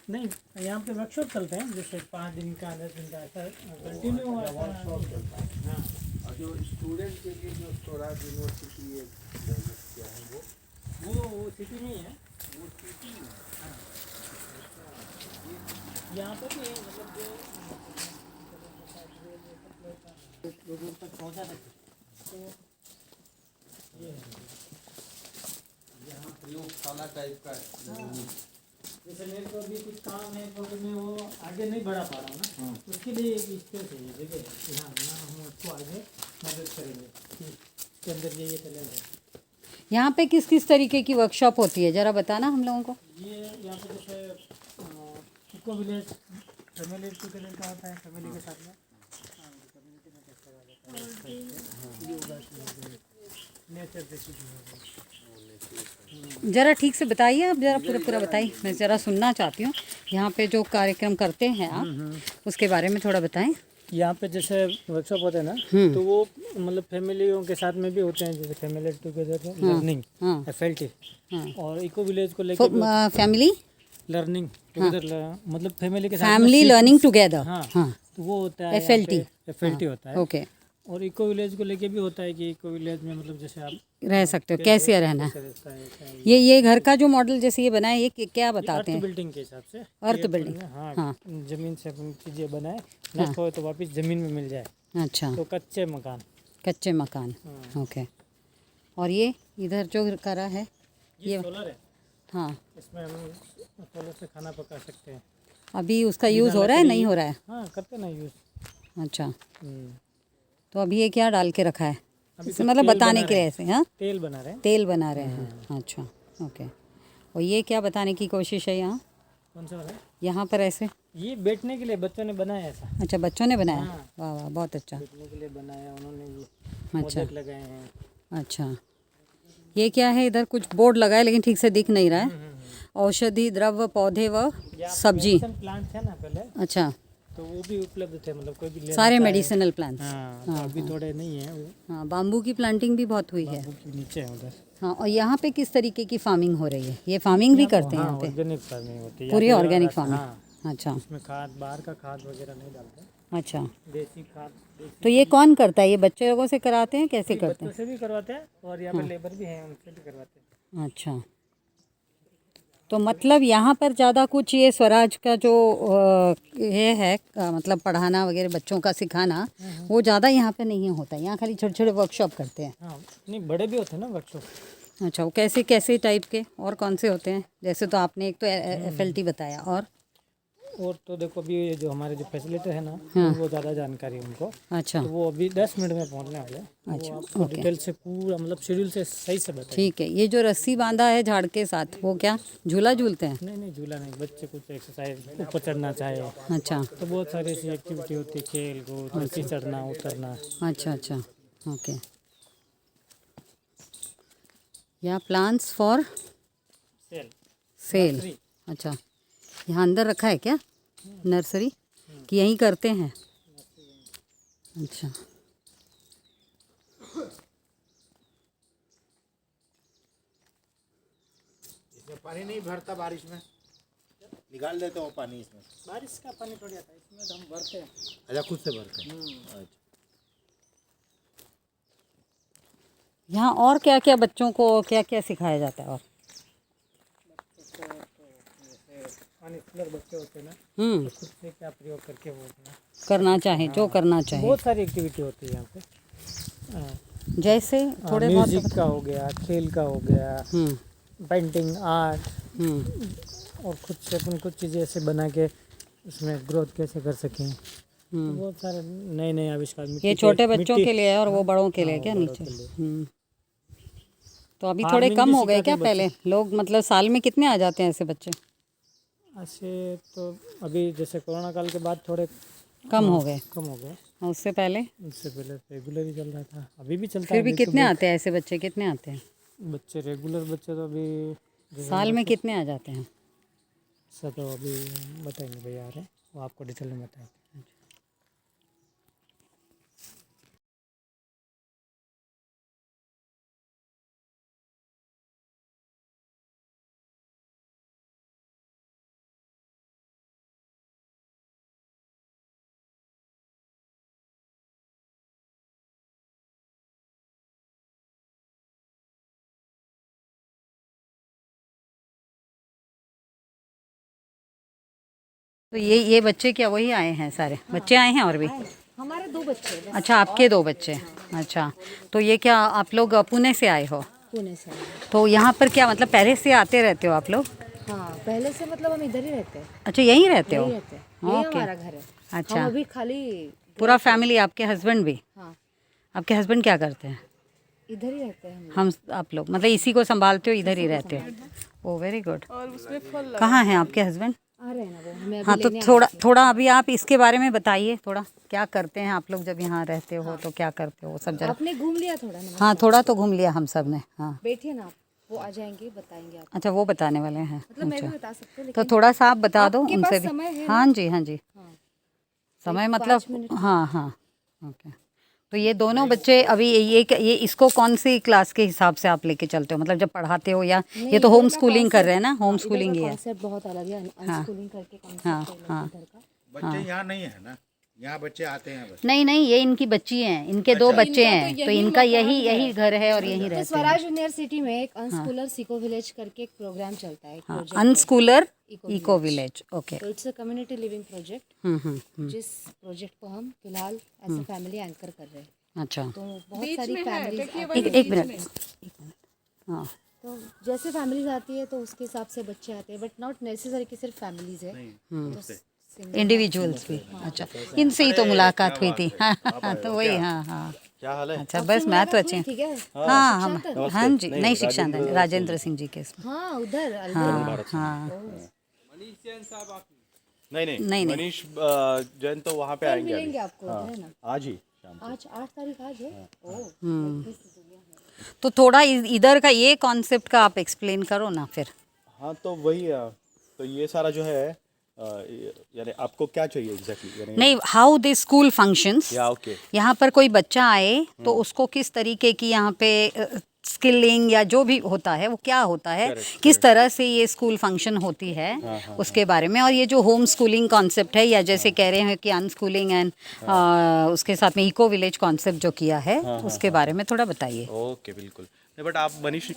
नहीं, यहाँ पे वर्कशॉप चलते हैं, जैसे 5 दिन का 10 दिन का ऐसा कंटिन्यू वर्कशॉप चलता है। हाँ, और जो स्टूडेंट के लिए जो स्वराज यूनिवर्सिटी ये डेवलप किया है वो सिटी में ही है। वो सिटी में है। यहाँ पर भी मतलब जो दूर तक पहुँचा सकते। तो ये यहाँ प्रयोगशाला टाइप का जैसे मेरे को भी कुछ काम है तो मैं वो आगे नहीं बढ़ा पा रहा हूँ ना, उसके लिए एक स्पेस चाहिए जगह। यहाँ हम उसको आगे मदद करेंगे कि इसके अंदर ये टैलेंट है। यहाँ पे किस किस तरीके की वर्कशॉप होती है ज़रा बताना हम लोगों को। ये यहाँ पे जैसे इको विलेज फैमिली टुगेदर का होता है, फैमिली के साथ में नेचर जैसी ज़रा ठीक से बताइए आप, ज़रा पूरा पूरा बताइए, मैं ज़रा सुनना चाहती हूँ। यहाँ पे जो कार्यक्रम करते हैं आप उसके बारे में थोड़ा बताएं। यहाँ पे जैसे वर्कशॉप होते हैं ना, तो वो मतलब फैमिलियों के साथ में भी होते हैं, जैसे फैमिली टुगेदर लर्निंग FLT, और इको विलेज को लेकर फैमिली लर्निंग टुगेदर, मतलब फैमिली के साथ फैमिली लर्निंग टुगेदर। हाँ, हाँ तो वो होता है FLT होता है। ओके। और इको विलेज को लेके भी होता है कि इको विलेज में मतलब जैसे आप रह सकते हो, कैसे रहना है। रहता है ये घर का जो मॉडल जैसे ये बना है, ये क्या बताते हैं? बिल्डिंग के हिसाब से, अर्थ बिल्डिंग। हाँ, जमीन से अपन चीज़ें बनाए, नष्ट हो तो वापस जमीन में मिल जाए। अच्छा, तो कच्चे मकान। कच्चे मकान। ओके। और ये इधर जो करा है ये सोलर है। हाँ, इसमें हम सोलर से खाना पका सकते हैं। अभी उसका यूज़ हो रहा है नहीं हो रहा है? हाँ, करते ना यूज़। अच्छा, तो अभी ये क्या डाल के रखा है? अभी इससे तो मतलब तेल बताने बना के रहे लिए ऐसे? हाँ, तेल बना रहे हैं। तेल बना रहे हैं। अच्छा, ओके। और ये क्या बताने की कोशिश है यहाँ कौन सा वाला? यहाँ पर ऐसे? ये बैठने के लिए बच्चों ने बनाया ऐसा। अच्छा, बच्चों ने बनाया? हाँ। वाह वाह, बहुत अच्छा। बैठने के लिए बनाया उन्होंने, ये अच्छा मोदक लगाए हैं। अच्छा, ये क्या है? इधर कुछ बोर्ड लगा है लेकिन ठीक से दिख नहीं रहा है। औषधि द्रव्य पौधे व सब्जी। प्लांट थे ना पहले, अच्छा, तो वो भी उपलब्ध थे, मतलब कोई भी लेना सारे चाहे। Medicinal plants. हाँ, तो अभी थोड़े नहीं है वो, हाँ, बाम्बू की प्लांटिंग भी बहुत हुई है। वो के नीचे है उधर। हाँ, और यहाँ पे किस तरीके की फार्मिंग हो रही है? ये फार्मिंग भी करते हैं हाँ, यहाँ पे? ऑर्गेनिक फार्मिंग होती है पूरी यहाँ पे। Organic farming? हाँ, अच्छा इसमें खाद, बाहर का खाद वगैरह नहीं डालते, अच्छा। देसी खाद। देसी तो ये कौन करता है? ये बच्चे लोगों से कराते हैं? कैसे करते बच्चों से भी करवाते हैं, और यहाँ पे लेबर भी हैं, उनसे भी करवाते हैं। हैं? अच्छा, तो मतलब यहाँ पर ज़्यादा कुछ ये स्वराज का जो ये है मतलब पढ़ाना वगैरह, बच्चों का सिखाना, वो ज़्यादा यहाँ पे नहीं होता है। यहाँ खाली छोटे छोटे वर्कशॉप करते हैं। हाँ, नहीं बड़े भी होते हैं ना वर्कशॉप। अच्छा, वो कैसे कैसे टाइप के और कौन से होते हैं? जैसे तो आपने एक तो FLT बताया, और तो देखो अभी ये जो हमारे जो फैसिलिटर है ना, वो ज़्यादा जानकारी है उनको, अच्छा तो वो अभी 10 मिनट में पहुँचने वाले हैं। अच्छा, वो आपको डिटेल से पूरा, मतलब शेड्यूल से सही से बताएंगे। ठीक है। ये जो रस्सी बांधा है झाड़ के साथ, वो क्या झूला झूलते हैं? नहीं नहीं, झूला नहीं, बच्चे कुछ एक्सरसाइज, ऊपर चढ़ना चाहे अच्छा तो बहुत सारी ऐसी एक्टिविटी होती है, खेल कूद, रस्सी चढ़ना उतरना। अच्छा अच्छा, ओके। या प्लांट्स फॉर सेल सेल? अच्छा, यहाँ अंदर रखा है क्या नर्सरी, कि यहीं करते हैं? अच्छा, इसमें पानी नहीं भरता बारिश में, निकाल देते हो पानी इसमें? बारिश का पानी थोड़ी आता है इसमें, तो हम भरते हैं। अच्छा, खुद से भरते हैं। अच्छा, यहाँ और क्या क्या बच्चों को क्या क्या सिखाया जाता है? और अनस्किलर बच्चे होते हैं ना, हम्म, खुद से क्या प्रयोग करके वो अपना करना चाहें, जो करना चाहें। बहुत सारी एक्टिविटी होती है यहाँ पे। हाँ, जैसे थोड़े बहुत? म्यूजिक का हो गया, खेल का हो गया, हम्म पेंटिंग, आर्ट, हम्म और खुद से अपन कुछ चीज़ें ऐसे बना के उसमें ग्रोथ कैसे कर सकें। बहुत सारे नए नए आविष्कार। ये छोटे बच्चों के लिए है और वो बड़ों के लिए क्या नीचे? तो अभी थोड़े कम हो गए क्या? पहले लोग मतलब साल में कितने आ जाते हैं ऐसे बच्चे? ऐसे तो अभी जैसे कोरोना काल के बाद थोड़े कम हो गए। कम हो गए। उससे पहले? उससे पहले रेगुलर ही चल रहा था, अभी भी चलता फिर है। भी कितने आते हैं ऐसे बच्चे? कितने आते हैं बच्चे रेगुलर बच्चे? तो अभी साल में कितने आ जाते हैं? सब तो अभी बताएंगे भैया आ रहे हैं, वो आपको डिटेल में बताएंगे। तो ये बच्चे क्या वही आए हैं? सारे बच्चे आए हैं और भी? हमारे 2 बच्चे हैं। अच्छा, आपके 2 बच्चे? अच्छा, तो ये क्या आप लोग पुणे से आए हो? पुणे से आए हैं। तो यहाँ पर क्या मतलब पहले से आते रहते हो आप लोग? हाँ, पहले से मतलब हम इधर ही रहते हैं। अच्छा, यहीं रहते हो? यहीं रहते हैं, यही ओके। हमारा घर है। अच्छा, हम अभी खाली पूरा फैमिली? आपके हस्बैंड भी? हाँ, आपके हस्बैंड क्या करते हैं? इधर ही रहते हैं हम। आप लोग मतलब इसी को संभालते हो, इधर ही रहते हो? ओ वेरी गुड। कहाँ हैं आपके हस्बैंड? आ रहे हैं ना वो, हमें अभी हाँ, तो लेने आए थोड़ा थे। थोड़ा अभी आप इसके बारे में बताइए थोड़ा, क्या करते हैं आप लोग जब यहाँ रहते हो? तो क्या करते हो वो सब जरा? आपने घूम लिया थोड़ा ना? हाँ, थोड़ा तो घूम लिया हम सब ने। हाँ, बैठिए ना आप, वो आ जाएंगे, बताएंगे आप। अच्छा, वो बताने वाले हैं? मतलब मैं भी अच्छा, बता सकती हूँ, तो लेकिन थोड़ा सा आप बता दो आपके उनसे पास भी। समय है हाँ जी, हाँ जी, हाँ। समय 5 मतलब मिनट। हाँ हाँ, ओके। तो ये दोनों बच्चे अभी ये इसको कौन सी क्लास के हिसाब से आप लेके चलते हो? मतलब जब पढ़ाते हो या ये तो होम स्कूलिंग कर रहे हैं ना? होम स्कूलिंग ही है। कॉन्सेप्ट बहुत अलग है, अनस्कूलिंग करके कॉन्सेप्ट हाँ है हाँ इधर का। बच्चे यहाँ नहीं है ना, यहाँ बच्चे आते हैं बस। नहीं नहीं, ये इनकी बच्ची हैं, इनके 2 बच्चे हैं, तो इनका यही घर है और यहीं तो रहते हैं। स्वराज यूनिवर्सिटी में एक अनस्कूलर सिको विलेज करके एक प्रोग्राम चलता है, एक हाँ, प्रोजेक्ट है। अनस्कूलर इको विलेज, ओके। तो it's a community living project, जिस प्रोजेक्ट को हम फिलहाल एज अ फैमिली एंकर कर रहे हैं। अच्छा, तो बहुत सारी फैमिलीज एक मिनट। हाँ, तो जैसे फैमिलीज आती है तो उसके हिसाब से बच्चे आते हैं, बट नॉट नेसेसरी कि सिर्फ फैमिलीज है, तो इंडिविजुअल्स भी। अच्छा, इनसे ही तो मुलाकात हुई थी। हाँ, तो वही। हाँ हाँ, क्या हाल है? अच्छा बस मैं तो अच्छी हूँ। ठीक है। हाँ हम नमस्ते। हाँ जी नहीं, नहीं शिक्षा राजेंद्र राजेंद्र सिंह जी के इसमें। हाँ उधर हाँ हाँ नहीं नहीं नहीं। मनीष जैन तो वहाँ पे कल आएंगे मिलेंगे अभी। आपको है ना। आज ही शाम को। आज 8 तारीख आज है। ओह तो थोड़ा इधर का ये कॉन्सेप्ट का आप एक्सप्लेन करो ना फिर। हाँ तो वही तो ये सारा जो है यानी आपको क्या चाहिए एग्जैक्टली यानी नहीं हाउ दिस स्कूल फंक्शंस। या ओके यहाँ पर कोई बच्चा आए तो उसको किस तरीके की यहाँ पे स्किलिंग या जो भी होता है वो क्या होता है, किस तरह से ये स्कूल फंक्शन होती है उसके बारे में। और ये जो होम स्कूलिंग कॉन्सेप्ट है या जैसे कह रहे हैं कि अनस्कूलिंग एंड उसके साथ में इको विलेज कॉन्सेप्ट जो किया है उसके बारे में थोड़ा बताइए। ओके बिल्कुल। नहीं बट आप मनीष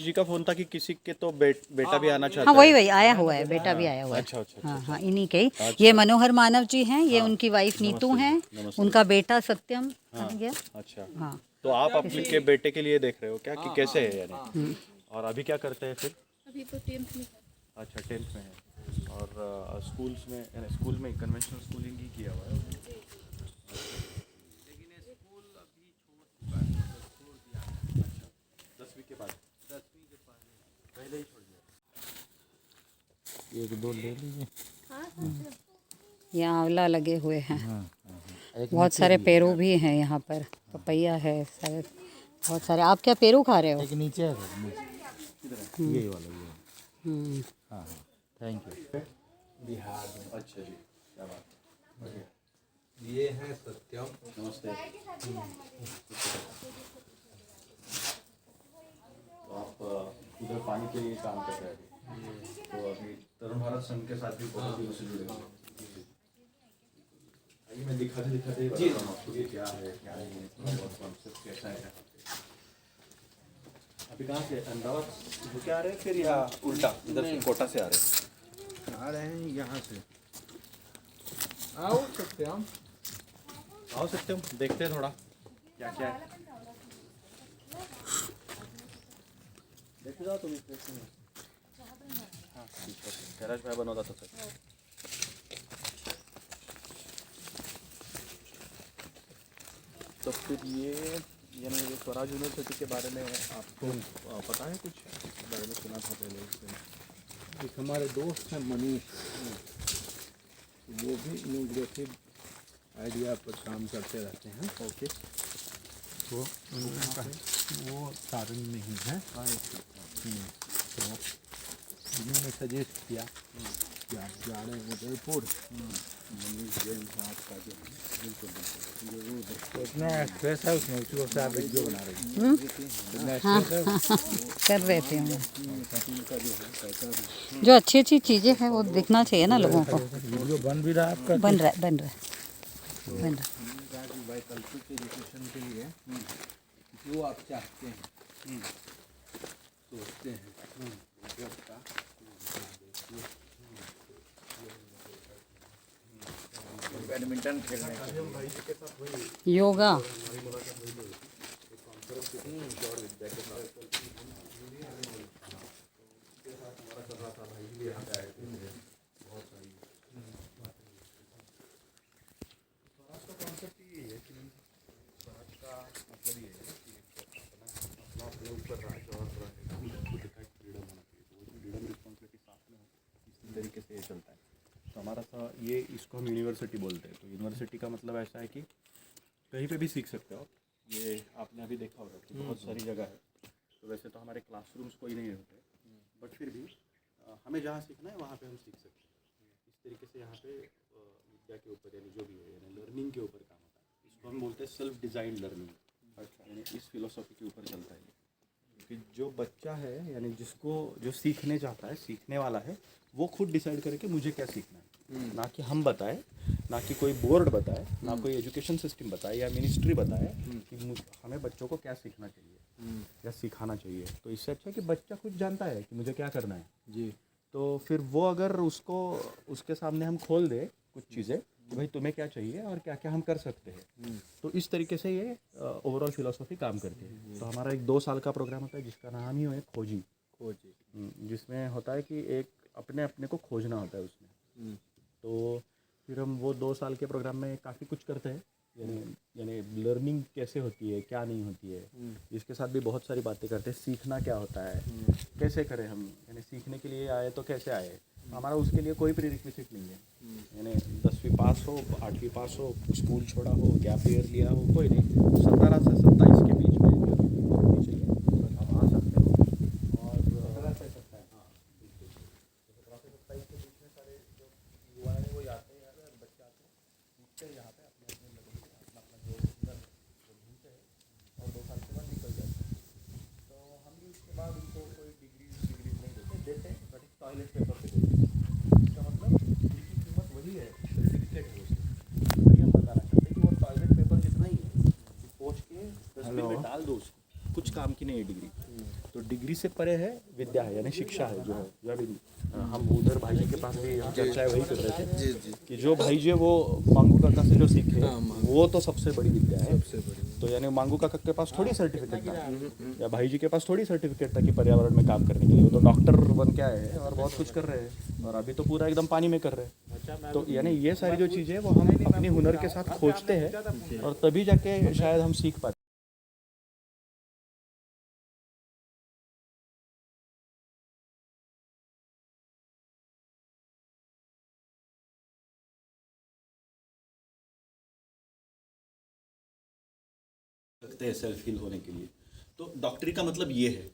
जी का फोन था कि किसी के तो बेटा भी आना चाहता हाँ है। वही आया हुआ है, बेटा भी आया हुआ है। अच्छा अच्छा हाँ हाँ इन्हीं के ही। ये मनोहर मानव जी हैं, ये उनकी वाइफ नीतू हैं, उनका बेटा सत्यम आ गया। अच्छा हाँ तो आप अपने बेटे के लिए देख रहे हो क्या कि कैसे है यानी और अभी क्या करते हैं फिर? अभी तो 10th में। अच्छा 10th में है और स्कूल में कन्वेंशनल स्कूलिंग ही किया हुआ है। लेकिन स्कूल अभी छोड़ चुका है, छोड़ दिया। अच्छा 10वीं के बाद पहले ही छोड़ दिया। एक दो ले लीजिए। यहाँ आंवला लगे हुए हैं, बहुत सारे पेरू भी हैं यहाँ पर, पपैया है सारे, बहुत सारे। आप क्या पेरू खा रहे हो? एक नीचे है सर, नीचे यही वाला ये। हाँ हाँ थैंक यू। बिहार में। अच्छा जी क्या बात। ये है सत्यम। नमस्ते। तो आप उधर पानी के लिए काम कर रहे हैं तो अभी तरुण भारत संघ के साथ भी बहुत दिनों से जुड़े हुए हैं। आइए मैं दिखाते ही बताता हूँ आपको कि क्या है क्या नहीं है और कॉन्सेप्ट कैसा है। अभी कहाँ से अहमदाबाद होके आ रहे हैं फिर या उल्टा इधर से कोटा से आ रहे हैं यहाँ से? आओ सत्यम। आओ सत्यम देखते हैं थोड़ा क्या क्या है। देखते जाओ तुम इस में। हाँ कैलाश भाई बनवता था सर। तो फिर ये यानी ये स्वराज यूनिवर्सिटी के बारे में आपको पता है कुछ? इसके बारे में सुना था पहले इससे। एक हमारे दोस्त हैं मनीष, वो भी इनोग्रेटिव आइडिया पर काम करते रहते हैं। ओके तो वो सारन में ही है। तो उन्होंने सजेस्ट किया कि आप जा रहे हैं उदयपुर, मनीष जैन साहब का जो है बिल्कुल जरूर देखो। इतना एक्सप्रेस है उसमें, उसी वक्त आप वीडियो बना रही हैं। इतना एक्सप्रेस है कर रहे थे हम। का जो है पैसा भी जो अच्छी अच्छी चीज़ें हैं वो दिखना चाहिए ना लोगों को। वीडियो बन भी रहा है आपका। बन रहा है बन रहा है बन रहा है। वैकल्पिक एजुकेशन के लिए जो आप चाहते हैं सोचते हैं बैडमिंटन खेलने योगा तरीके से ये चलता है। तो हमारा सा ये इसको हम यूनिवर्सिटी बोलते हैं। तो यूनिवर्सिटी का मतलब ऐसा है कि कहीं पे भी सीख सकते हो। ये आपने अभी देखा होगा कि बहुत सारी जगह है। तो वैसे तो हमारे क्लासरूम्स कोई नहीं होते, बट फिर भी हमें जहाँ सीखना है वहाँ पे हम सीख सकते हैं। इस तरीके से यहाँ पे विद्या के ऊपर यानी जो भी है यानी लर्निंग के ऊपर काम होता है। इसको हम बोलते हैं सेल्फ डिज़ाइन लर्निंग। यानी इस फिलोसॉफी के ऊपर चलता है कि जो बच्चा है यानी जिसको जो सीखने चाहता है, सीखने वाला है, वो खुद डिसाइड करे कि मुझे क्या सीखना है। ना कि हम बताएं, ना कि कोई बोर्ड बताए, ना कोई एजुकेशन सिस्टम बताए या मिनिस्ट्री बताए कि हमें बच्चों को क्या सीखना चाहिए या सिखाना चाहिए। तो इससे अच्छा है कि बच्चा खुद जानता है कि मुझे क्या करना है जी। तो फिर वो अगर उसको उसके सामने हम खोल दे कुछ चीज़ें कि भाई तुम्हें क्या चाहिए और क्या क्या हम कर सकते हैं, तो इस तरीके से ये ओवरऑल फिलॉसफी काम करती है। तो हमारा एक 2 साल का प्रोग्राम होता है जिसका नाम ही है खोजी। जिसमें होता है कि एक अपने अपने को खोजना होता है उसमें। तो फिर हम वो 2 साल के प्रोग्राम में काफ़ी कुछ करते हैं। यानी लर्निंग कैसे होती है, क्या नहीं होती है, इसके साथ भी बहुत सारी बातें करते हैं। सीखना क्या होता है, कैसे करें हम, यानी सीखने के लिए आए तो कैसे आए, हमारा उसके लिए कोई प्रीरिक्विजिट नहीं है। यानी 10वीं पास हो, 8वीं पास हो, स्कूल छोड़ा हो, गैप ईयर लिया हो, कोई नहीं, 17 से 27 के बीच में होनी चाहिए, आप आ सकते हो। और 17 से 27, हाँ बिल्कुल, 17 से 27 के बीच में सारे जो युवा हैं वो आते हैं, बच्चे आते हैं, सीखते हैं यहाँ पे अपने अपने लेवल पे, अपना अपना जो हुनर वो ढूंढते हैं और 2 साल के बाद निकल जाते हैं। तो हम भी उसके बाद उनको कोई डिग्री नहीं देते हैं, बट एक टॉयलेट पेपर पे देते हैं। इसका मतलब उनकी कीमत वही है, सर्टिफिकेट है उसकी। वही हम बताना चाहते हैं कि वो टॉयलेट पेपर जितना ही है, कि पोंछ के डस्टबिन में डाल दो उसको, कुछ काम की नहीं है डिग्री। तो डिग्री से परे है विद्या है, यानी शिक्षा है जो है। जो अभी हम उधर भाई जी के पास भी हम चर्चा वही कर रहे थे कि जो भाई जी वो मांगू काका से जो सीखे वो तो सबसे बड़ी विद्या है। तो यानी मांगू काका के पास थोड़ी सर्टिफिकेट था, या भाई जी के पास थोड़ी सर्टिफिकेट था कि पर्यावरण में काम करने के लिए, वो तो डॉक्टर बन के आए हैं और बहुत कुछ कर रहे हैं, और अभी तो पूरा एकदम पानी में कर रहे हैं। तो यानी ये सारी जो चीज़ें वो हम अपनी हुनर के साथ खोजते हैं और तभी जाके शायद हम सीख पाते। सकते हैं सेल्फ हील होने के लिए। तो डॉक्टरी का मतलब ये है।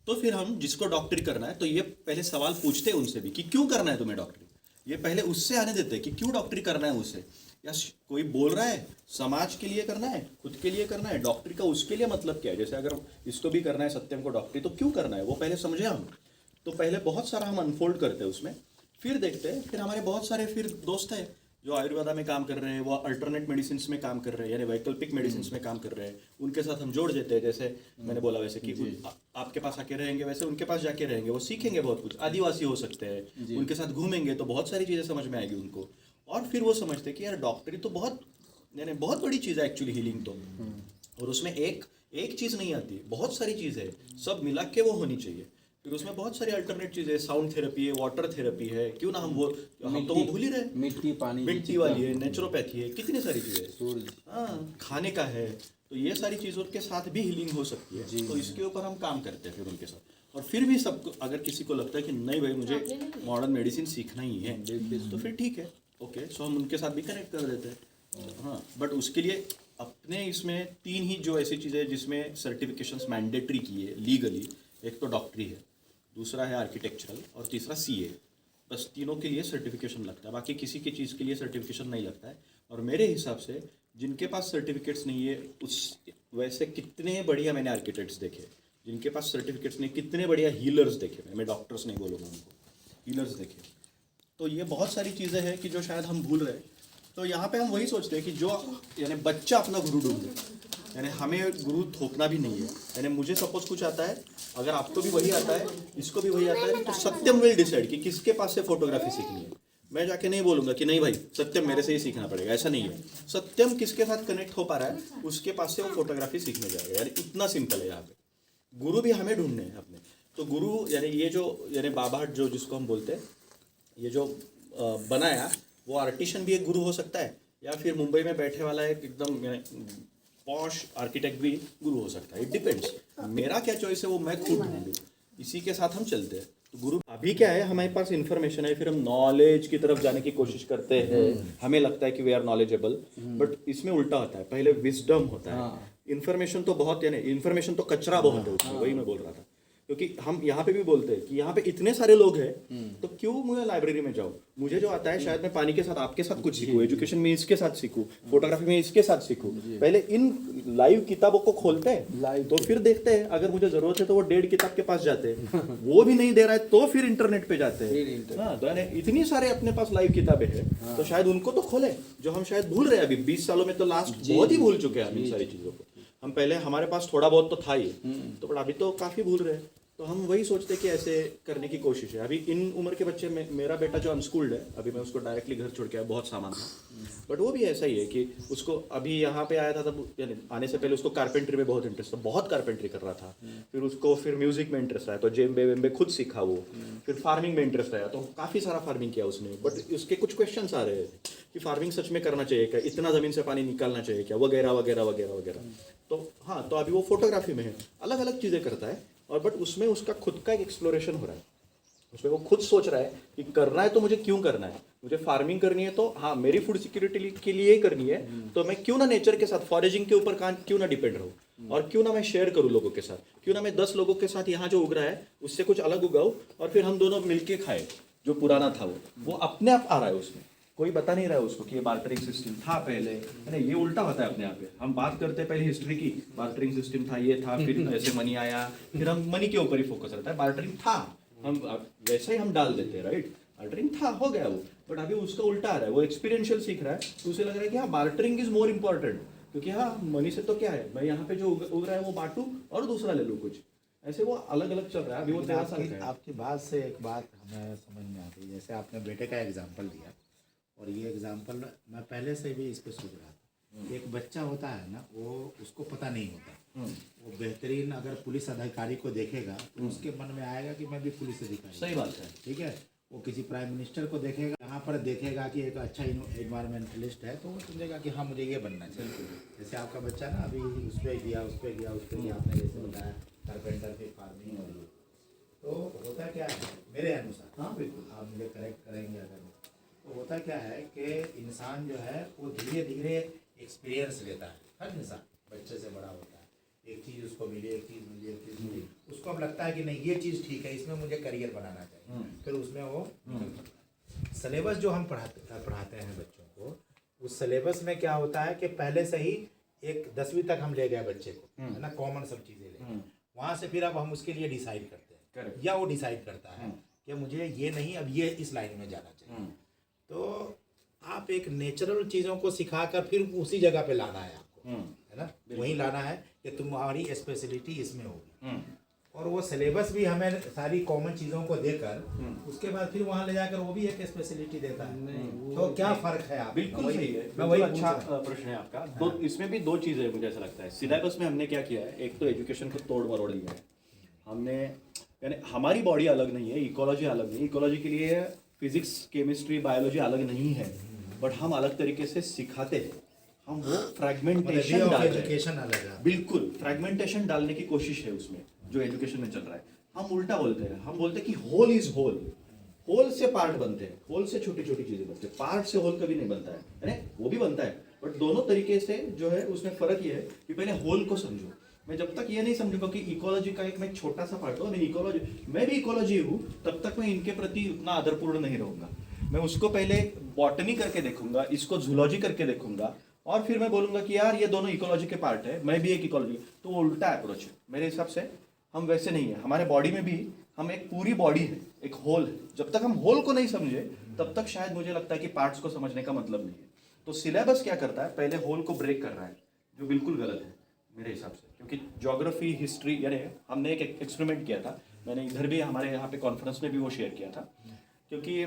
तो फिर हम जिसको डॉक्टरी करना है तो ये पहले सवाल पूछते हैं उनसे भी कि क्यों करना है तुम्हें डॉक्टरी, ये पहले उससे आने देते हैं कि क्यों डॉक्टरी करना है उसे, या कोई बोल रहा है समाज के लिए करना है, खुद के लिए करना है, डॉक्टरी का उसके लिए मतलब क्या है। जैसे अगर इसको भी करना है सत्यम को डॉक्टरी, तो क्यों करना है वो पहले समझे हम। तो पहले बहुत सारा हम अनफोल्ड करते हैं उसमें, फिर देखते हैं। फिर हमारे बहुत सारे फिर दोस्त हैं जो आयुर्वेदा में काम कर रहे हैं, वो अल्टरनेट मेडिसिन में काम कर रहे हैं, यानी वैकल्पिक मेडिसिन में काम कर रहे हैं, उनके साथ हम जोड़ देते हैं। जैसे मैंने बोला वैसे कि आपके पास आके रहेंगे, वैसे उनके पास जाके रहेंगे, वो सीखेंगे बहुत कुछ, आदिवासी हो सकते हैं, उनके साथ घूमेंगे तो बहुत सारी चीज़ें समझ में आएगी उनको। और फिर वो समझते हैं कि यार डॉक्टरी तो बहुत यानी बहुत बड़ी चीज़ है एक्चुअली हीलिंग तो, और उसमें एक चीज़ नहीं आती, बहुत सारी चीज़ है, सब मिला के वो होनी चाहिए। फिर उसमें बहुत सारी अल्टरनेट चीज़ें, साउंड थेरेपी है, वाटर थेरेपी है, क्यों ना हम तो वो भूल ही रहे, मिट्टी वाली है, नेचुरोपैथी है, कितनी सारी चीज़ें, हाँ खाने का है। तो ये सारी चीज़ों के साथ भी हीलिंग हो सकती है। तो इसके ऊपर हम काम करते हैं फिर उनके साथ। और फिर भी सबको अगर किसी को लगता है कि नहीं भाई मुझे मॉडर्न मेडिसिन सीखना ही है, तो फिर ठीक है, ओके, सो हम उनके साथ भी कनेक्ट कर देते हैं। हाँ, बट उसके लिए अपने इसमें 3 ही जो ऐसी चीज़ें हैं जिसमें सर्टिफिकेशंस मैंडेटरी की है लीगली, एक तो डॉक्टरी है, दूसरा है आर्किटेक्चरल, और तीसरा CA। बस तीनों के लिए सर्टिफिकेशन लगता है, बाकी किसी की चीज़ के लिए सर्टिफिकेशन नहीं लगता है। और मेरे हिसाब से जिनके पास सर्टिफिकेट्स नहीं है उस वैसे कितने बढ़िया मैंने आर्किटेक्ट्स देखे जिनके पास सर्टिफिकेट्स नहीं, कितने बढ़िया हीलर्स देखे, मैं डॉक्टर्स नहीं बोलूँगा उनको, हीलर्स देखे। तो ये बहुत सारी चीज़ें हैं कि जो शायद हम भूल रहे हैं। तो यहाँ पे हम वही सोचते हैं कि जो यानी बच्चा अपना गुरु ढूंढे, यानी हमें गुरु थोपना भी नहीं है। यानी मुझे सपोज कुछ आता है, अगर आपको भी वही आता है, इसको भी वही आता है, तो सत्यम विल डिसाइड कि किसके पास से फोटोग्राफी सीखनी है। मैं जाके नहीं बोलूँगा कि नहीं भाई सत्यम मेरे से ही सीखना पड़ेगा, ऐसा नहीं है। सत्यम किसके साथ कनेक्ट हो पा रहा है उसके पास से वो फोटोग्राफी सीखने जाएगा। यानी इतना सिंपल है यहाँ पे। गुरु भी हमें ढूंढने हैं अपने। तो गुरु यानी ये जो यानी बाबा जो जिसको हम बोलते हैं, ये जो बनाया वो आर्टिशियन भी एक गुरु हो सकता है, या फिर मुंबई में बैठे वाला एक एकदम पॉश आर्किटेक्ट भी गुरु हो सकता है। इट डिपेंड्स, मेरा क्या चॉइस है वो मैं खुद ढूंढूं, इसी के साथ हम चलते हैं। तो गुरु अभी क्या है, हमारे पास इन्फॉर्मेशन है, फिर हम नॉलेज की तरफ जाने की कोशिश करते हैं, हमें लगता है कि वी आर नॉलेजेबल, बट इसमें उल्टा होता है, पहले विजडम होता है। इन्फॉर्मेशन तो बहुत यानी इन्फॉर्मेशन तो कचरा बहुत है उसमें, वही मैं बोल रहा था। क्योंकि हम यहाँ पे भी बोलते हैं कि यहाँ पे इतने सारे लोग हैं, तो क्यों मुझे लाइब्रेरी में जाऊँ, मुझे जो आता है शायद मैं पानी के साथ आपके साथ कुछ सीखूँ, एजुकेशन में इसके साथ सीखूँ, फोटोग्राफी में इसके साथ सीखूँ। पहले इन लाइव किताबों को खोलते हैं, तो फिर देखते हैं, अगर मुझे जरूरत है तो वो 1.5 किताब के पास जाते हैं, वो भी नहीं दे रहा है तो फिर इंटरनेट पे जाते हैं। हाँ, तो इतनी सारे अपने पास लाइव किताबें हैं, तो शायद उनको तो खोले जो हम शायद भूल रहे हैं अभी 20 सालों में। तो लास्ट बहुत ही भूल चुके हैं हम इन सारी चीज़ों को। हम पहले हमारे पास थोड़ा बहुत तो था ही, तो बट अभी तो काफ़ी भूल रहे हैं। तो हम वही सोचते हैं कि ऐसे करने की कोशिश है। अभी इन उम्र के बच्चे में मेरा बेटा जो अनस्कूल्ड है, अभी मैं उसको डायरेक्टली घर छोड़ के आया, बहुत सामान था, बट वो भी ऐसा ही है कि उसको अभी यहाँ पे आया था तब यानी आने से पहले उसको कारपेंट्री में बहुत इंटरेस्ट था, बहुत कारपेंट्री कर रहा था। फिर उसको फिर म्यूजिक में इंटरेस्ट आया तो जेम्बे वेम्बे खुद सीखा वो। फिर फार्मिंग में इंटरेस्ट आया तो काफ़ी सारा फार्मिंग किया उसने, बट उसके कुछ क्वेश्चंस आ रहे थे कि फार्मिंग सच में करना चाहिए क्या, इतना ज़मीन से पानी निकालना चाहिए क्या, वगैरह वगैरह वगैरह वगैरह। तो हाँ, तो अभी वो फोटोग्राफी में है, अलग अलग चीज़ें करता है, और बट उसमें उसका खुद का एक एक्सप्लोरेशन हो रहा है। उसमें वो खुद सोच रहा है कि करना है तो मुझे क्यों करना है, मुझे फार्मिंग करनी है तो हाँ मेरी फूड सिक्योरिटी के लिए ही करनी है, तो मैं क्यों ना नेचर के साथ फॉरेजिंग के ऊपर क्यों ना डिपेंड रहूँ, और क्यों ना मैं शेयर करूँ लोगों के साथ, क्यों ना मैं 10 लोगों के साथ यहाँ जो उग रहा है उससे कुछ अलग उगाऊँ और फिर हम दोनों मिलके खाए। जो पुराना था वो अपने आप आ रहा है, उसमें कोई बता नहीं रहा है उसको कि ये बार्टरिंग सिस्टम था पहले, नहीं ये उल्टा होता है अपने आप पे। हम बात करते हैं पहले हिस्ट्री की, बार्टरिंग सिस्टम था, ये था, फिर ऐसे मनी आया, फिर हम मनी के ऊपर ही फोकस रहता है। बार्टरिंग था, हम वैसे ही हम डाल देते हैं, राइट, बार्टरिंग था, हो गया वो, बट अभी उसका उल्टा आ रहा है, वो एक्सपीरियंशियल सीख रहा है, तो उसे लग रहा है कि हाँ बार्टरिंग इज मोर इम्पोर्टेंट, क्योंकि हाँ मनी से तो क्या है, मैं यहाँ पे जो उग रहा है वो बांटूं और दूसरा ले लूँ कुछ, ऐसे वो अलग अलग चल रहा है। अभी वो 13 साल का है। आपकी बात से एक बात हमें समझ में आती है, जैसे आपने बेटे का एग्जाम्पल दिया, और ये एग्जाम्पल मैं पहले से भी इस पर सोच रहा था। एक बच्चा होता है ना, वो उसको पता नहीं होता, वो बेहतरीन अगर पुलिस अधिकारी को देखेगा तो उसके मन में आएगा कि मैं भी पुलिस अधिकारी। सही बात है, ठीक है। वो किसी प्राइम मिनिस्टर को देखेगा, यहाँ पर देखेगा कि एक अच्छा इन्वायरमेंटलिस्ट है, तो वो समझेगा कि हाँ मुझे ये बनना चाहिए। जैसे आपका बच्चा ना अभी उस पर गया, उस पर गया, उस पर गया, आपने जैसे बताया कारपेंटर फिर फार्मिंग, और ये तो होता क्या है मेरे अनुसार, हाँ बिल्कुल आप मुझे करेक्ट करेंगे अगर, तो होता क्या है कि इंसान जो है वो धीरे धीरे एक्सपीरियंस लेता है। हर इंसान बच्चे से बड़ा होता है, एक चीज़ उसको मिली, एक चीज़ मिली, एक चीज़ मिली, उसको अब लगता है कि नहीं ये चीज़ ठीक है, इसमें मुझे करियर बनाना चाहिए, फिर उसमें वो सिलेबस जो हम पढ़ाते हैं बच्चों को, उस सिलेबस में क्या होता है कि पहले से ही एक 10वीं तक हम ले गए बच्चे को, है ना, कॉमन सब चीज़ें ले, वहाँ से फिर अब हम उसके लिए डिसाइड करते हैं, या वो डिसाइड करता है कि मुझे ये नहीं, अब ये इस लाइन में जाना चाहिए। तो आप एक नेचुरल चीज़ों को सिखाकर फिर उसी जगह पे लाना है आपको, है ना, वहीं लाना है कि तुम्हारी स्पेशलिटी इसमें होगी, और वो सिलेबस भी हमें सारी कॉमन चीज़ों को देकर उसके बाद फिर वहाँ ले जाकर वो भी एक स्पेशलिटी देता है। तो क्या फ़र्क है? आप बिल्कुल सही है, मैं वही अच्छा प्रश्न है आपका। दो इसमें भी दो चीज़ें मुझे ऐसा लगता है, सिलेबस में हमने क्या किया है, एक तो एजुकेशन को तोड़ मरोड़ दिया है हमने, यानी हमारी बॉडी अलग नहीं है, इकोलॉजी अलग नहीं, इकोलॉजी के लिए फिजिक्स केमिस्ट्री बायोलॉजी अलग नहीं है, बट हम अलग तरीके से सिखाते हैं, हम वो फ्रैगमेंटेशन डाल रहे हैं, बिल्कुल फ्रैगमेंटेशन डालने की कोशिश है उसमें जो एजुकेशन में चल रहा है। हम उल्टा बोलते हैं, हम बोलते हैं कि होल इज होल, होल से पार्ट बनते हैं, होल से छोटी छोटी चीजें बनती है, पार्ट से होल कभी नहीं बनता है, वो भी बनता है, बट दोनों तरीके से जो है उसमें फर्क ये है कि पहले होल को समझो। मैं जब तक ये नहीं समझूंगा कि इकोलॉजी का एक मैं छोटा सा पार्ट हूँ, मैं भी इकोलॉजी हूँ, तब तक मैं इनके प्रति उतना आदरपूर्ण नहीं रहूंगा। मैं उसको पहले बॉटनी करके देखूंगा, इसको जूलॉजी करके देखूंगा, और फिर मैं बोलूंगा कि यार ये दोनों इकोलॉजी के पार्ट है, मैं भी एक इकोलॉजी, तो वो उल्टा अप्रोच है मेरे हिसाब से। हम वैसे नहीं है, हमारे बॉडी में भी हम एक पूरी बॉडी है, एक होल है, जब तक हम होल को नहीं समझे तब तक शायद मुझे लगता है कि पार्ट्स को समझने का मतलब नहीं है। तो सिलेबस क्या करता है, पहले होल को ब्रेक कर रहा है, जो बिल्कुल गलत है मेरे हिसाब से, क्योंकि ज्योग्राफी हिस्ट्री, यानी हमने एक एक्सपेरिमेंट किया था, मैंने इधर भी हमारे यहाँ पे कॉन्फ्रेंस में भी वो शेयर किया था, क्योंकि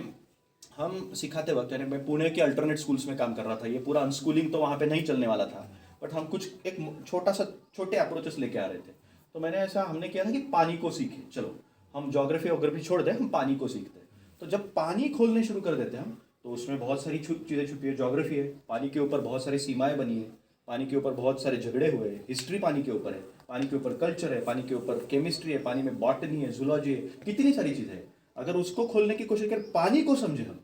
हम सिखाते वक्त, यानी मैं पुणे के अल्टरनेट स्कूल्स में काम कर रहा था, ये पूरा अनस्कूलिंग तो वहाँ पे नहीं चलने वाला था, बट हम कुछ एक छोटे अप्रोचेस लेके आ रहे थे। तो हमने किया था कि पानी को सीखें, चलो हम ज्योग्राफी वोग्राफी छोड़ दें, हम पानी को सीखते हैं। तो जब पानी खोलने शुरू कर देते हैं हम, तो उसमें बहुत सारी चीज़ें छुपी है, ज्योग्राफी है, पानी के ऊपर बहुत सारी सीमाएं बनी है, पानी के ऊपर बहुत सारे झगड़े हुए हैं, हिस्ट्री पानी के ऊपर है, पानी के ऊपर कल्चर है, पानी के ऊपर केमिस्ट्री है, पानी में बॉटनी है, जूलॉजी है, कितनी सारी चीज़ें हैं। अगर उसको खोलने की कोशिश करें, पानी को समझे हम,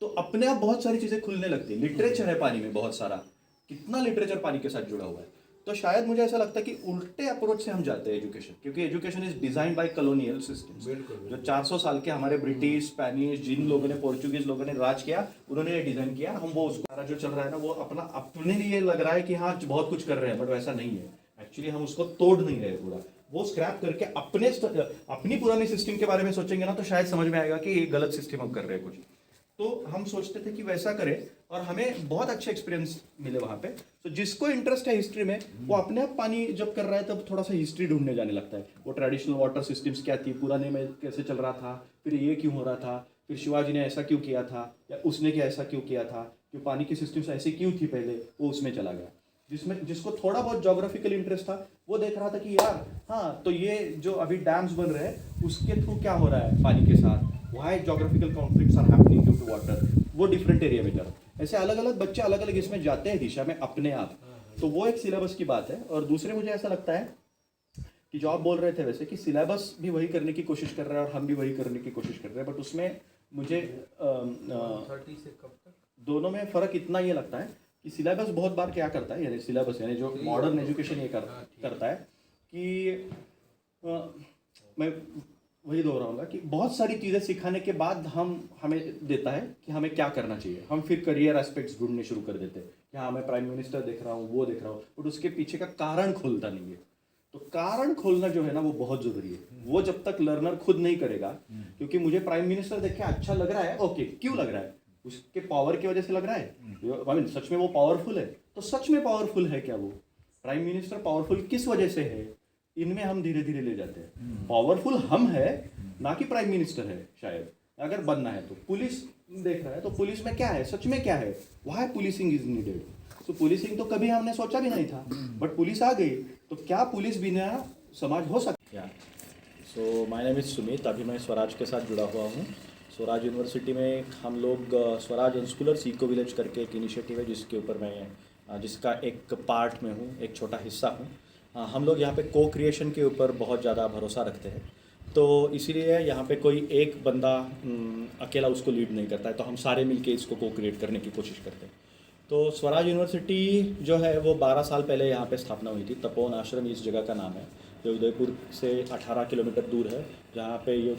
तो अपने आप बहुत सारी चीज़ें खुलने लगती है। लिटरेचर है पानी में बहुत सारा, कितना लिटरेचर पानी के साथ जुड़ा हुआ है। तो शायद मुझे ऐसा लगता है कि उल्टे अप्रोच से हम जाते हैं एजुकेशन, क्योंकि education is design by colonial systems, जो 400 साल के हमारे ब्रिटिश, स्पेनिश, जिन लोगों ने, पोर्चुगीज लोगों ने राज किया, उन्होंने ये डिजाइन किया। हम वो उसका जो चल रहा है ना, वो अपने लिए लग रहा है कि हाँ बहुत कुछ कर रहे हैं, बट वैसा नहीं है। एक्चुअली हम उसको तोड़ नहीं रहे, पूरा वो स्क्रैप करके अपनी पुरानी सिस्टम के बारे में सोचेंगे ना, तो शायद समझ में आएगा कि ये गलत सिस्टम हम कर रहे हैं कुछ। तो हम सोचते थे कि वैसा करें, और हमें बहुत अच्छा एक्सपीरियंस मिले वहाँ पे। तो जिसको इंटरेस्ट है हिस्ट्री में, वो अपने आप पानी जब कर रहा है तब थोड़ा सा हिस्ट्री ढूंढने जाने लगता है। वो ट्रेडिशनल वाटर सिस्टम्स क्या थी, पुराने में कैसे चल रहा था, फिर ये क्यों हो रहा था, फिर शिवाजी ने ऐसा क्यों किया था, या उसने क्या ऐसा क्यों किया था, कि पानी की सिस्टम्स ऐसी क्यों थी पहले, वो उसमें चला गया। जिसको थोड़ा बहुत ज्योग्राफिकल इंटरेस्ट था, वो देख रहा था कि यार हाँ, तो ये जो अभी डैम्स बन रहे हैं उसके थ्रू क्या हो रहा है पानी के साथ, why geographical conflicts are happening due to water, वो डिफरेंट एरिया में जा रहा है। ऐसे अलग अलग बच्चे अलग अलग इसमें जाते हैं दिशा में अपने आप। तो वो एक सिलेबस की बात है। और दूसरे मुझे ऐसा लगता है कि जो आप बोल रहे थे वैसे कि सिलेबस भी वही करने की कोशिश कर रहे हैं और हम भी वही करने की कोशिश कर रहे हैं, बट उसमें मुझे 30 से कब तक दोनों में फ़र्क इतना ये लगता है कि सिलेबस बहुत बार क्या करता है, यानी सिलेबस यानी जो मॉडर्न एजुकेशन ये करता है कि मैं वही दोहराऊंगा कि बहुत सारी चीज़ें सिखाने के बाद हमें देता है कि हमें क्या करना चाहिए। हम फिर करियर एस्पेक्ट्स ढूंढने शुरू कर देते हैं कि हाँ मैं प्राइम मिनिस्टर देख रहा हूँ, वो देख रहा हूँ, बट उसके पीछे का कारण खोलता नहीं है। तो कारण खोलना जो है ना वो बहुत ज़रूरी है। वो जब तक लर्नर खुद नहीं करेगा, क्योंकि मुझे प्राइम मिनिस्टर देख के अच्छा लग रहा है, ओके क्यों लग रहा है, उसके पावर की वजह से लग रहा है, आई मीन सच में वो पावरफुल है, तो सच में पावरफुल है क्या वो प्राइम मिनिस्टर पावरफुल किस वजह से है, इनमें हम धीरे धीरे ले जाते हैं। पावरफुल हम है ना कि प्राइम मिनिस्टर है। शायद अगर बनना है तो पुलिस देख रहा है तो पुलिस में क्या है, सच में क्या है, व्हाई पुलिसिंग इज नीडेड। तो पुलिसिंग तो कभी हमने सोचा भी नहीं था, बट पुलिस आ गई, तो क्या पुलिस बिना समाज हो सकता है। So my name is Sumit, अभी मैं स्वराज के साथ जुड़ा हुआ हूँ। स्वराज यूनिवर्सिटी में हम लोग स्वराज अनस्कूलर्स इको विलेज करके एक इनिशिएटिव है जिसके ऊपर मैं जिसका एक पार्ट में हूँ, एक छोटा हिस्सा हूँ। हम लोग यहाँ पे को क्रिएशन के ऊपर बहुत ज़्यादा भरोसा रखते हैं, तो इसीलिए यहाँ पे कोई एक बंदा अकेला उसको लीड नहीं करता है, तो हम सारे मिलके इसको को क्रिएट करने की कोशिश करते हैं। तो स्वराज यूनिवर्सिटी जो है वो 12 साल पहले यहाँ पे स्थापना हुई थी। तपोवन आश्रम इस जगह का नाम है, जो उदयपुर से 18 किलोमीटर दूर है, जहाँ पे ये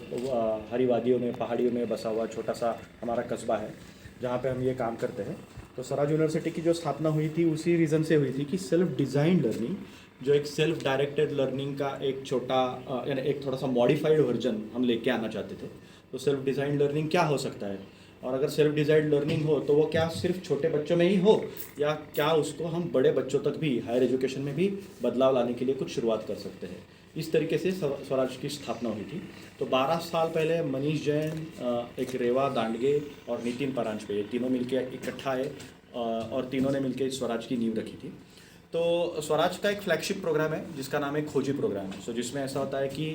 हरी वादियों में पहाड़ियों में बसा हुआ छोटा सा हमारा कस्बा है, जहाँ पे हम ये काम करते हैं। तो स्वराज यूनिवर्सिटी की जो स्थापना हुई थी उसी रीज़न से हुई थी कि सेल्फ डिज़ाइन लर्निंग, जो एक सेल्फ डायरेक्टेड लर्निंग का एक छोटा यानी एक थोड़ा सा मॉडिफाइड वर्जन हम लेके आना चाहते थे। तो सेल्फ डिज़ाइन लर्निंग क्या हो सकता है, और अगर सेल्फ डिज़ाइन लर्निंग हो तो वो क्या सिर्फ छोटे बच्चों में ही हो, या क्या उसको हम बड़े बच्चों तक भी हायर एजुकेशन में भी बदलाव लाने के लिए कुछ शुरुआत कर सकते हैं। इस तरीके से स्वराज की स्थापना हुई थी। तो 12 साल पहले मनीष जैन, एक रेवा दांडगे और नितिन परांजपे, ये तीनों मिलके इकट्ठा आए और तीनों ने मिलके स्वराज की नींव रखी थी। तो स्वराज का एक फ्लैगशिप प्रोग्राम है जिसका नाम है खोजी प्रोग्राम है। सो जिसमें ऐसा होता है कि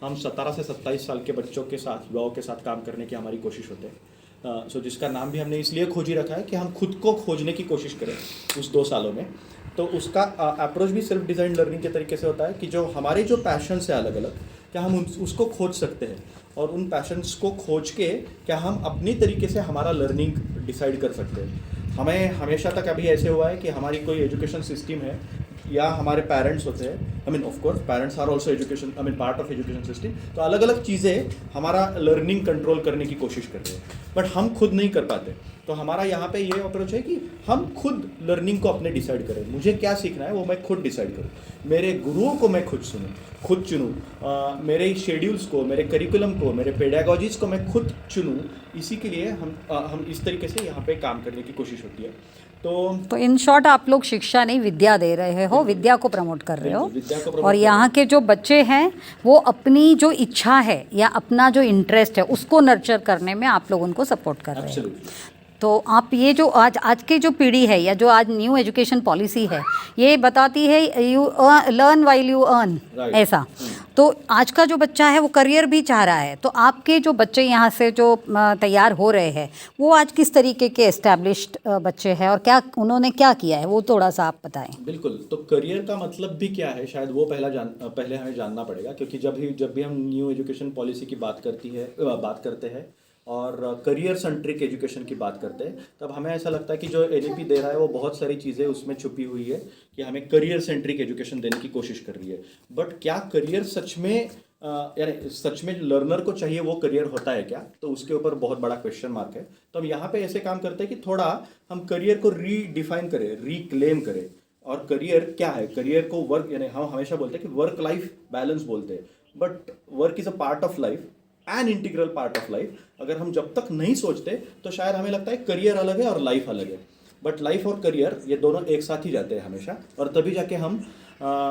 हम 17 से 27 साल के बच्चों के साथ, युवाओं के साथ काम करने की हमारी कोशिश होती है। सो जिसका नाम भी हमने इसलिए खोजी रखा है कि हम खुद को खोजने की कोशिश करें उस 2 सालों में। तो उसका अप्रोच भी सेल्फ डिज़ाइन लर्निंग के तरीके से होता है कि जो हमारे जो पैशंस है अलग अलग, क्या हम उसको खोज सकते हैं, और उन पैशंस को खोज के क्या हम अपनी तरीके से हमारा लर्निंग डिसाइड कर सकते हैं। हमें हमेशा तक अभी ऐसे हुआ है कि हमारी कोई एजुकेशन सिस्टम है या हमारे पेरेंट्स होते हैं, I mean of course parents are also education, I mean part of education system. तो अलग अलग चीज़ें हमारा लर्निंग कंट्रोल करने की कोशिश करते हैं, बट हम खुद नहीं कर पाते। तो हमारा यहाँ पे ये अप्रोच है कि हम खुद लर्निंग को अपने डिसाइड करें। मुझे क्या सीखना है वो मैं खुद डिसाइड करूँ, मेरे गुरुओं को मैं खुद चुनूँ, मेरे शेड्यूल्स को, मेरे करिकुलम को, मेरे पेडागोजीज को मैं खुद चुनूँ। इसी के लिए हम इस तरीके से यहाँ पे काम करने की कोशिश होती है। तो इन शॉर्ट आप लोग शिक्षा नहीं विद्या दे रहे हो, विद्या को प्रमोट कर रहे हो, और यहाँ के जो बच्चे हैं वो अपनी जो इच्छा है या अपना जो इंटरेस्ट है उसको नर्चर करने में आप लोग उनको सपोर्ट कर रहे हो। तो आप ये जो आज की जो पीढ़ी है या जो आज न्यू एजुकेशन पॉलिसी है ये बताती है you learn while you earn, ऐसा। तो आज का जो बच्चा है वो करियर भी चाह रहा है, तो आपके जो बच्चे यहाँ से जो तैयार हो रहे हैं वो आज किस तरीके के एस्टैब्लिश्ड बच्चे हैं और क्या उन्होंने क्या किया है वो थोड़ा सा आप बताएं। बिल्कुल, तो करियर का मतलब भी क्या है शायद वो पहले हमें जानना पड़ेगा, क्योंकि जब भी हम न्यू एजुकेशन पॉलिसी की बात करते हैं और करियर सेंट्रिक एजुकेशन की बात करते हैं, तब हमें ऐसा लगता है कि जो एनईपी दे रहा है वो बहुत सारी चीज़ें उसमें छुपी हुई है कि हमें करियर सेंट्रिक एजुकेशन देने की कोशिश कर रही है। बट क्या करियर सच में यानी सच में लर्नर को चाहिए वो करियर होता है क्या, तो उसके ऊपर बहुत बड़ा क्वेश्चन मार्क है। तो हम यहाँ पे ऐसे काम करते हैं कि थोड़ा हम करियर को रीडिफाइन करें, रिक्लेम करें। और करियर क्या है, करियर को वर्क, यानी हम हमेशा बोलते हैं कि वर्क लाइफ बैलेंस बोलते हैं, but work is a part of life, an integral part of life. अगर हम जब तक नहीं सोचते तो शायद हमें लगता है करियर अलग है और लाइफ अलग है, बट लाइफ और करियर ये दोनों एक साथ ही जाते हैं हमेशा, और तभी जाके हम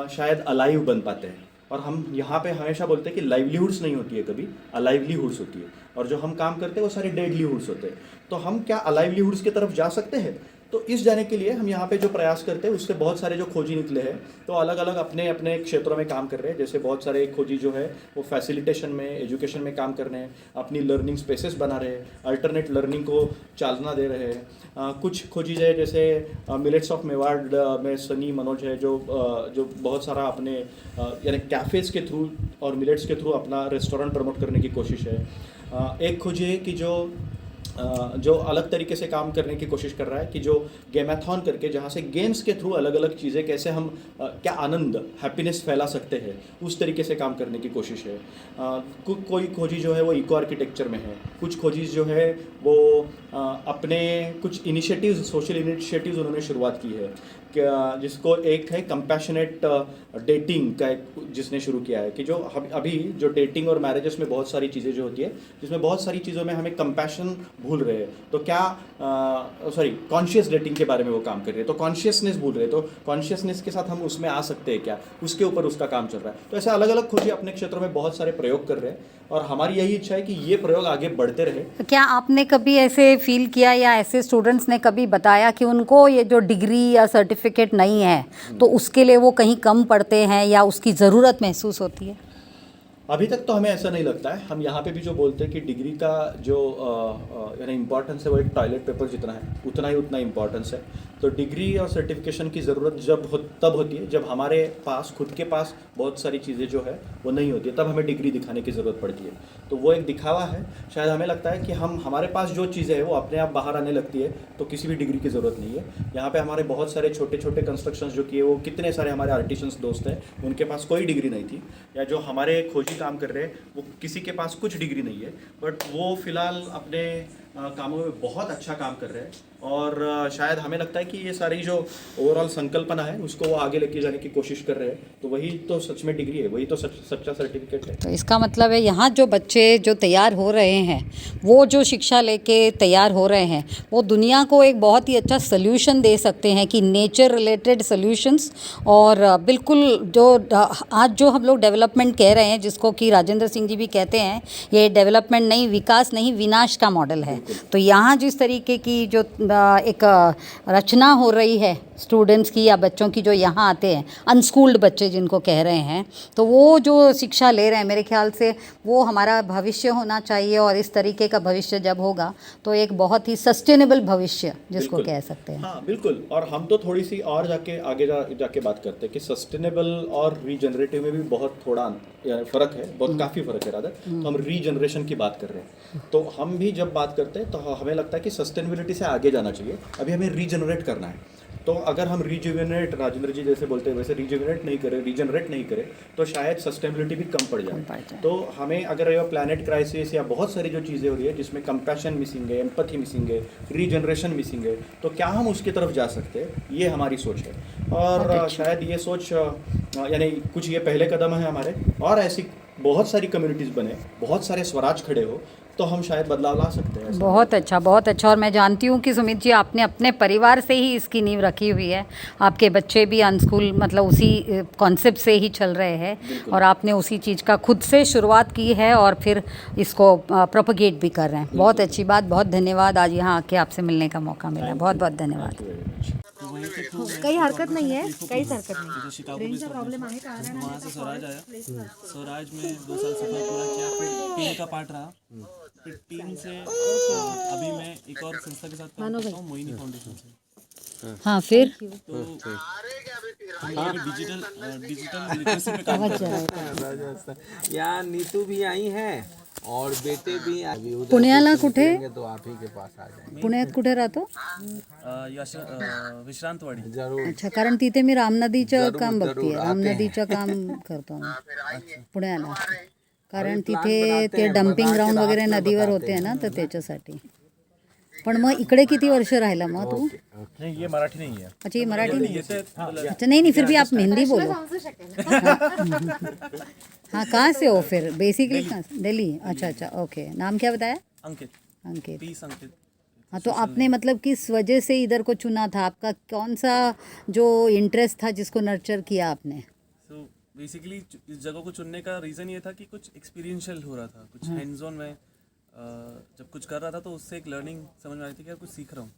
शायद अलाइव बन पाते हैं। और हम यहाँ पे हमेशा बोलते हैं कि लाइवलीहुड्स नहीं होती है, कभी अलाइवलीहुड्स होती है, और जो हम काम करते हैं वो सारे डेडलीहुड्स होते हैं। तो हम क्या अलाइवलीहुड्स की तरफ जा सकते हैं? तो इस जाने के लिए हम यहाँ पे जो प्रयास करते हैं उससे बहुत सारे जो खोजी निकले हैं तो अलग अलग अपने अपने क्षेत्रों में काम कर रहे हैं। जैसे बहुत सारे खोजी जो है वो फैसिलिटेशन में, एजुकेशन में काम कर रहे हैं, अपनी लर्निंग स्पेसेस बना रहे हैं, अल्टरनेट लर्निंग को चालना दे रहे हैं। कुछ खोजी है जैसे मिलेट्स ऑफ मेवाड़ में सनी मनोज है जो बहुत सारा अपने यानी कैफ़ेज़ के थ्रू और मिलेट्स के थ्रू अपना रेस्टोरेंट प्रमोट करने की कोशिश है। एक खोजी है कि जो अलग तरीके से काम करने की कोशिश कर रहा है कि जो गेमाथॉन करके जहाँ से गेम्स के थ्रू अलग अलग चीज़ें कैसे हम क्या आनंद, हैप्पीनेस फैला सकते हैं उस तरीके से काम करने की कोशिश है। कोई खोजी जो है वो इको आर्किटेक्चर में है, कुछ खोजी जो है वो अपने कुछ इनिशिएटिव्स, सोशल इनिशिएटिव्स उन्होंने शुरुआत की है जिसको एक है कंपैशनेट डेटिंग का एक जिसने शुरू किया है कि जो अभी जो डेटिंग और मैरिजेस में बहुत सारी चीज़ें जो होती है जिसमें बहुत सारी चीज़ों में हमें कंपैशन भूल रहे हैं, तो क्या कॉन्शियस डेटिंग के बारे में वो काम कर रहे हैं, तो कॉन्शियसनेस भूल रहे हैं, तो कॉन्शियसनेस के साथ हम उसमें आ सकते हैं क्या, उसके ऊपर उसका काम चल रहा है। तो ऐसे अलग अलग खोजी अपने क्षेत्रों में बहुत सारे प्रयोग कर रहे हैं और हमारी यही इच्छा है कि ये प्रयोग आगे बढ़ते रहे। तो क्या आपने कभी ऐसे फील किया या ऐसे स्टूडेंट्स ने कभी बताया कि उनको ये जो डिग्री या सर्टिफिकेट नहीं है तो उसके लिए वो कहीं कम पढ़ते हैं या उसकी ज़रूरत महसूस होती है? अभी तक तो हमें ऐसा नहीं लगता है। हम यहाँ पे भी जो बोलते हैं कि डिग्री का जो यानी इम्पोर्टेंस है वो एक टॉयलेट पेपर जितना है उतना इम्पोर्टेंस है। तो डिग्री और सर्टिफिकेशन की ज़रूरत तब होती है जब हमारे पास खुद के पास बहुत सारी चीज़ें जो है वो नहीं होती है, तब हमें डिग्री दिखाने की ज़रूरत पड़ती है। तो वो एक दिखावा है। शायद हमें लगता है कि हमारे पास जो चीज़ें हैं वो अपने आप बाहर आने लगती है तो किसी भी डिग्री की ज़रूरत नहीं है। यहाँ पे हमारे बहुत सारे छोटे छोटे कंस्ट्रक्शंस जो किए वो कितने सारे हमारे आर्टिशंस दोस्त हैं उनके पास कोई डिग्री नहीं थी, या जो हमारे खोजी काम कर रहे हैं वो किसी के पास कुछ डिग्री नहीं है बट वो फिलहाल अपने कामों में बहुत अच्छा काम कर रहे हैं। और शायद हमें लगता है कि ये सारी जो ओवरऑल संकल्पना है उसको वो आगे लेके जाने की कोशिश कर रहे हैं। तो वही तो सच में डिग्री है, वही तो सच्चा सर्टिफिकेट है। तो इसका मतलब है यहाँ जो बच्चे जो तैयार हो रहे हैं वो जो शिक्षा लेके तैयार हो रहे हैं वो दुनिया को एक बहुत ही अच्छा सल्यूशन दे सकते हैं कि नेचर रिलेटेड सल्यूशंस। और बिल्कुल जो आज जो हम लोग डेवलपमेंट कह रहे हैं जिसको कि राजेंद्र सिंह जी भी कहते हैं, ये डेवलपमेंट नहीं, विकास नहीं, विनाश का मॉडल है। तो यहाँ जिस तरीके की जो एक रचना हो रही है स्टूडेंट्स की या बच्चों की जो यहाँ आते हैं, अनस्कूल्ड बच्चे जिनको कह रहे हैं, तो वो जो शिक्षा ले रहे हैं मेरे ख्याल से वो हमारा भविष्य होना चाहिए। और इस तरीके का भविष्य जब होगा तो एक बहुत ही सस्टेनेबल भविष्य जिसको कह सकते हैं। हाँ बिल्कुल। और हम तो थोड़ी सी और आगे जाके बात करते हैं कि सस्टेनेबल और रीजनरेटिव में भी बहुत थोड़ा फ़र्क है, बहुत काफ़ी फ़र्क है। रादर तो हम रीजनरेशन की बात कर रहे हैं, तो हम भी जब बात करते हैं तो हमें लगता है कि सस्टेनेबिलिटी से आगे जाना चाहिए। अभी हमें रीजनरेट करना है। तो अगर हम रीजुविनेट, राजेंद्र जी जैसे बोलते हैं वैसे रीजुविनेट नहीं करें, रीजनरेट नहीं करें तो शायद सस्टेनेबिलिटी भी कम पड़ जाए। तो हमें अगर ये प्लैनेट क्राइसिस या बहुत सारी जो चीज़ें हो रही है जिसमें कंपैशन मिसिंग है, एम्पैथी मिसिंग है, रीजनरेशन मिसिंग है, तो क्या हम उसकी तरफ जा सकते हैं, ये हमारी सोच है। और शायद ये सोच यानी कुछ ये पहले कदम है हमारे, और ऐसी बहुत सारी कम्युनिटीज़ बने, बहुत सारे स्वराज खड़े हो तो हम शायद बदलाव ला सकते हैं। बहुत अच्छा, बहुत अच्छा। और मैं जानती हूँ कि सुमित जी आपने अपने परिवार से ही इसकी नींव रखी हुई है। आपके बच्चे भी अनस्कूल मतलब उसी कॉन्सेप्ट से ही चल रहे हैं और आपने उसी चीज़ का खुद से शुरुआत की है और फिर इसको प्रोपगेट भी कर रहे हैं। बहुत अच्छी बात, बहुत धन्यवाद आज यहाँ आके आपसे मिलने का मौका मिला। बहुत बहुत धन्यवाद। काही हरकत नाही आहे, काहीच हरकत नाही। रेंजचा प्रॉब्लेम आहे कारण वहाँ से स्वराज आया, स्वराज में 2 साल सफर पूरा किया, फिर टीम का पार्ट रहा, फिर टीम से अभी मैं एक और संस्था के साथ काम करता हूँ, मोहिनी फाउंडेशन से। हाँ फिर तो हम डिजिटल लिटरेसी में काम कर रहे हैं। यहाँ नीतू भी आई हैं और बेटे भी अभी उधर पुण्याला कुठे? तो आप ही के पास आ जाएंगे। पुण्यात कुठे राहतो? विश्रांतवाडी। जरूर। अच्छा, कारण तिथे मी रामनदीचं काम बघते, रामनदीचं काम करतो मी पुण्याला, कारण तिथे ते डम्पिंग ग्राउंड वगैरे नदीवर होते ना, तर त्याच्यासाठी। पण मग इकडे किती वर्ष राहिला मग तू? नहीं, ये मराठी नहीं है। अच्छा, ये मराठी नहीं है। अच्छा, नहीं फिर भी आप हिंदी बोलो। हाँ, कहाँ से हो फिर? बेसिकली कहाँ से? दिल्ली। अच्छा, ओके। नाम क्या बताया? अंकित। पीस अंकित। हाँ, तो आपने मतलब किस वजह से इधर को चुना था? आपका कौन सा जो इंटरेस्ट था जिसको नर्चर किया आपने? सो बेसिकली इस जगह को चुनने का रीज़न ये था कि कुछ एक्सपीरियंशियल हो रहा था, कुछ हैंड्स ऑन में जब कुछ कर रहा था तो उससे एक लर्निंग समझ में आई थी कि यार कुछ सीख रहा हूँ।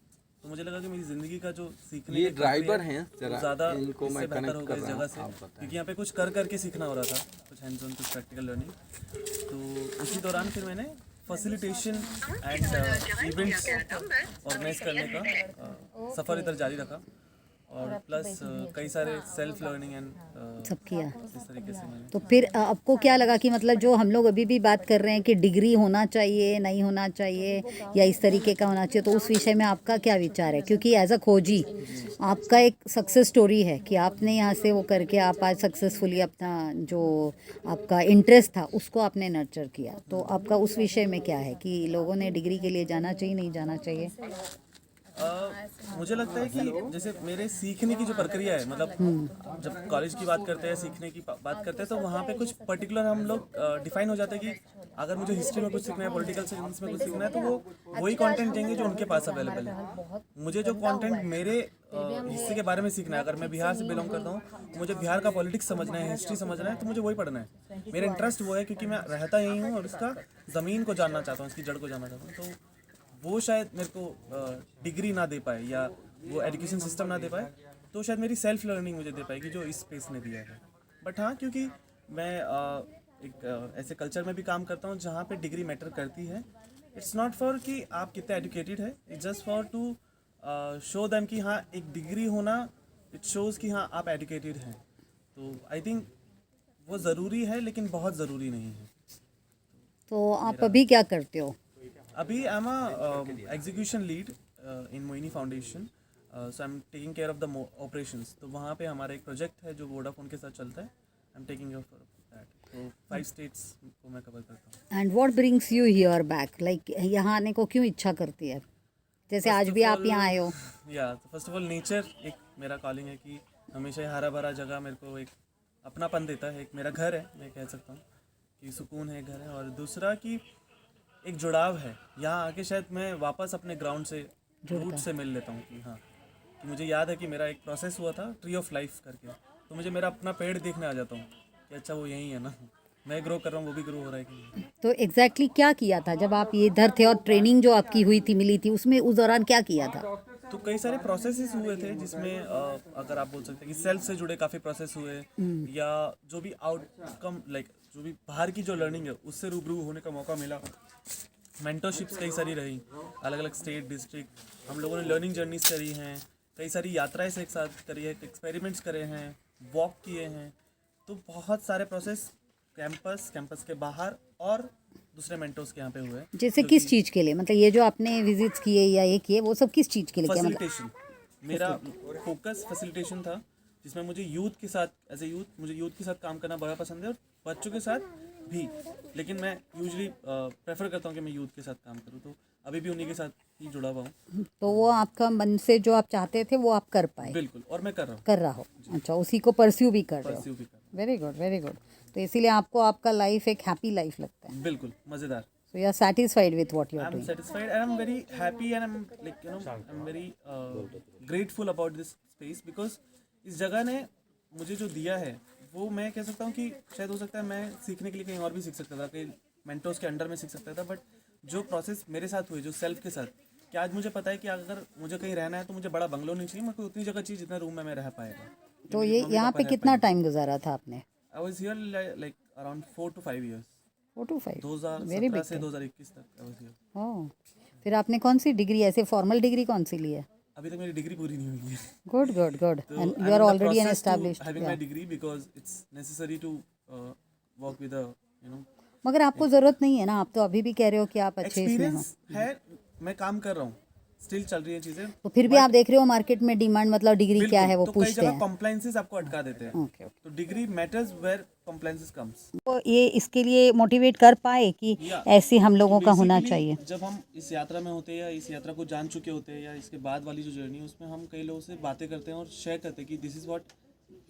तो मुझे लगा कि मेरी ज़िंदगी का जो सीखने ये की प्रक्रिया ड्राइवर है, हैं वो जरा, ज़्यादा इनको इससे मैं बेहतर कनेक्ट होगा कर इस रहा जगह हूँ, से, आप बताएं। क्योंकि यहाँ पे कुछ कर करके सीखना हो रहा था, कुछ हैंड्स ऑन कुछ प्रैक्टिकल लर्निंग। तो उसी दौरान फिर मैंने फैसिलिटेशन एंड इवेंट्स ऑर्गेनाइज करने का सफ़र इधर जारी रखा, और प्लस कई सारे सेल्फ लर्निंग एंड सब किया। इस तरीके से मैंने। तो फिर आपको क्या लगा कि मतलब जो हम लोग अभी भी बात कर रहे हैं कि डिग्री होना चाहिए नहीं होना चाहिए या इस तरीके का होना चाहिए, तो उस विषय में आपका क्या विचार है? क्योंकि एज अ खोजी आपका एक सक्सेस स्टोरी है कि आपने यहाँ से वो करके आप आज सक्सेसफुली अपना जो आपका इंटरेस्ट था उसको आपने नर्चर किया। तो आपका उस विषय में क्या है कि लोगों ने डिग्री के लिए जाना चाहिए नहीं जाना चाहिए? मुझे लगता है कि जैसे मेरे सीखने की जो प्रक्रिया है, मतलब जब कॉलेज की बात करते हैं, सीखने की बात करते हैं, तो वहाँ पे कुछ पर्टिकुलर हम लोग डिफाइन हो जाते हैं कि अगर मुझे हिस्ट्री में कुछ सीखना है, पॉलिटिकल साइंस में कुछ सीखना है, तो वो वही कंटेंट देंगे जो उनके पास अवेलेबल है। मुझे जो कंटेंट मेरे हिस्से के बारे में सीखना है, अगर मैं बिहार से बिलोंग करता हूँ, मुझे बिहार का पॉलिटिक्स समझना है, हिस्ट्री समझना है, तो मुझे वही पढ़ना है। मेरा इंटरेस्ट वो है क्योंकि मैं रहता यहीं हूँ और उसका ज़मीन को जानना चाहता हूँ, उसकी जड़ को जानना चाहता हूँ। तो वो शायद मेरे को डिग्री ना दे पाए या वो एजुकेशन सिस्टम ना दे पाए, तो शायद मेरी सेल्फ लर्निंग मुझे दे पाएगी जो इस स्पेस ने दिया है। बट हाँ, क्योंकि मैं एक ऐसे कल्चर में भी काम करता हूँ जहाँ पे डिग्री मैटर करती है। इट्स नॉट फॉर कि आप कितने एजुकेटेड है, it's just for to show them कि हाँ एक डिग्री होना इट शोज़ कि हाँ आप एजुकेटेड हैं। तो आई थिंक वो ज़रूरी है, लेकिन बहुत ज़रूरी नहीं है। तो आप अभी क्या करते हो? अभी I am a execution lead in Moini foundation, so I am taking care of the operations. तो वहाँ पे हमारा एक प्रोजेक्ट है जो वोडाफोन के साथ चलता है, आई am taking care of that. तो 5 स्टेट्स को मैं कवर करता हूँ। And what brings you hear back, like यहाँ आने को क्यों इच्छा करती है? जैसे आज भी आप यहाँ आए हो। या तो फर्स्ट ऑफ ऑल नेचर एक मेरा कॉलिंग है कि हमेशा हरा भरा जगह मेरे को एक अपनापन देता है। एक मेरा घर है, मैं कह सकता हूँ कि सुकून है, घर है। और दूसरा कि एक जुड़ाव है, यहाँ आके शायद मैं वापस अपने ग्राउंड से, रूट से मिल लेता हूँ कि हाँ, कि मुझे याद है कि मेरा एक प्रोसेस हुआ था ट्री ऑफ लाइफ करके, तो मुझे मेरा अपना पेड़ देखने आ जाता हूँ कि अच्छा वो यही है ना, मैं ग्रो कर रहा हूँ, वो भी ग्रो हो रहा है कि नहीं। तो एग्जैक्टली क्या किया था जब आप ये इधर थे और ट्रेनिंग जो आपकी हुई थी, मिली थी, उसमें उस दौरान क्या किया था? तो कई सारे प्रोसेसेस हुए थे जिसमें अगर आप बोल सकते हैं कि सेल्फ से जुड़े काफ़ी प्रोसेस हुए, या जो भी आउटकम लाइक जो भी बाहर की जो लर्निंग है उससे रूबरू होने का मौका मिला। मेंटरशिप्स कई सारी रही, अलग अलग स्टेट डिस्ट्रिक्ट हम लोगों ने लर्निंग जर्नीज करी हैं, कई सारी यात्राएं से एक साथ करी है, एक्सपेरिमेंट्स करे हैं, वॉक किए हैं। तो बहुत सारे प्रोसेस कैंपस के बाहर और दूसरे मेंटर्स के यहाँ पे हुए। जैसे किस चीज़ के लिए, मतलब ये जो आपने विजिट्स किए या ये किए वो सब किस चीज़ के लिए किया? मतलब फैसिलिटेशन, मेरा फोकस फैसिलिटेशन था, जिसमें मुझे यूथ के साथ एज ए यूथ मुझे यूथ के साथ काम करना बड़ा पसंद है, और बच्चों के साथ भी। लेकिन मैं यूजुअली प्रेफर करता हूँ कि मैं यूथ के साथ काम करूँ, तो अभी भी उन्हीं के साथ ही जुड़ा हुआ हूँ। तो वो आपका मन से जो आप चाहते थे वो आप कर पाए? बिल्कुल, और मैं कर रहा हूँ। कर रहा हो, अच्छा, उसी को परस्यू भी कर रहे हो। परस्यू भी कर रहा वेरी गुड, वेरी गुड। तो इसीलिए आपको आपका लाइफ एक हैप्पी लाइफ लगता है? हूँ। बिल्कुल मज़ेदार। So you are satisfied with what you I are am doing? satisfied and I'm very happy and I'm like I'm very grateful about this space because इस जगह ने मुझे जो दिया है वो मैं कह सकता हूँ कि शायद हो सकता है मैं सीखने के लिए कहीं और भी सीख सकता था, कहीं मेंटर्स के अंडर में सीख सकता था, बट जो प्रोसेस मेरे साथ हुए, जो सेल्फ के साथ, कि आज मुझे पता है कि अगर मुझे कहीं रहना है तो मुझे बड़ा बंगलो नहीं चाहिए, मेरे को उतनी जगह चाहिए जितना रूम में मैं रह पाएगा। तो ये यहाँ पे कितना टाइम गुजारा था आपने? I was here like around 4 to 5 years। 4 to 5? 2017 से 2021 तक आई वाज हियर। ओह, फिर आपने कौन सी डिग्री, ऐसे फॉर्मल डिग्री कौन सी ली है? अभी तक मेरी डिग्री पूरी नहीं हुई है। Good good good. So and I'm you are in the already an process to established. having my degree because it's necessary to work with a मगर आपको ज़रूरत नहीं है ना, आप तो अभी भी कह रहे हो कि आप अच्छे इसमें हो। एक्सपीरियंस है, मैं काम कर रहा हूँ, स्टिल चल रही है चीज़ें। तो फिर भी आप देख रहे हो मार्केट में डिमांड, मतलब डिग्री क्या है वो तो कई पूछते जगह हैं। कॉम्प्लायंसेस आपको अटका देते हैं। ओके, तो degree matters where compliances comes. तो ये इसके लिए मोटिवेट कर पाए कि ऐसे हम लोगों का होना चाहिए। जब हम इस यात्रा में होते हैं या इस यात्रा को जान चुके होते हैं या इसके बाद वाली जो जर्नी है उसमें हम कई लोगों से बातें करते हैं और शेयर करते हैं कि this is what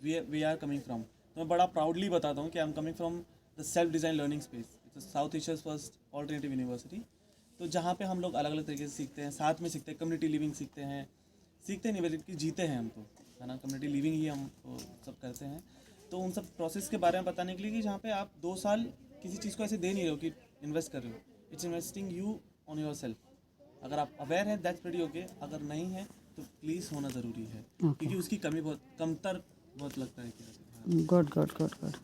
we are coming from. तो मैं बड़ा प्राउडली बताता हूँ कि I am coming from the self design learning space, it's South Asia's first alternative university. तो जहाँ पे हम लोग अलग अलग तरीके से सीखते हैं, साथ में सीखते हैं, कम्युनिटी लिविंग सीखते नहीं बल्कि जीते हैं हम, तो है ना, कम्युनिटी लिविंग ही हम सब करते हैं। तो उन सब प्रोसेस के बारे में बताने के लिए कि जहाँ पे आप 2 साल किसी चीज़ को ऐसे दे नहीं रहे हो कि इन्वेस्ट कर रहे हो, it's investing you on your self. अगर आप अवेयर हैं दैट्स वेरी ओके, अगर नहीं है तो प्लीज़ होना ज़रूरी है, क्योंकि उसकी कमी बहुत कमतर बहुत लगता है कि गुड गुड गुड गुड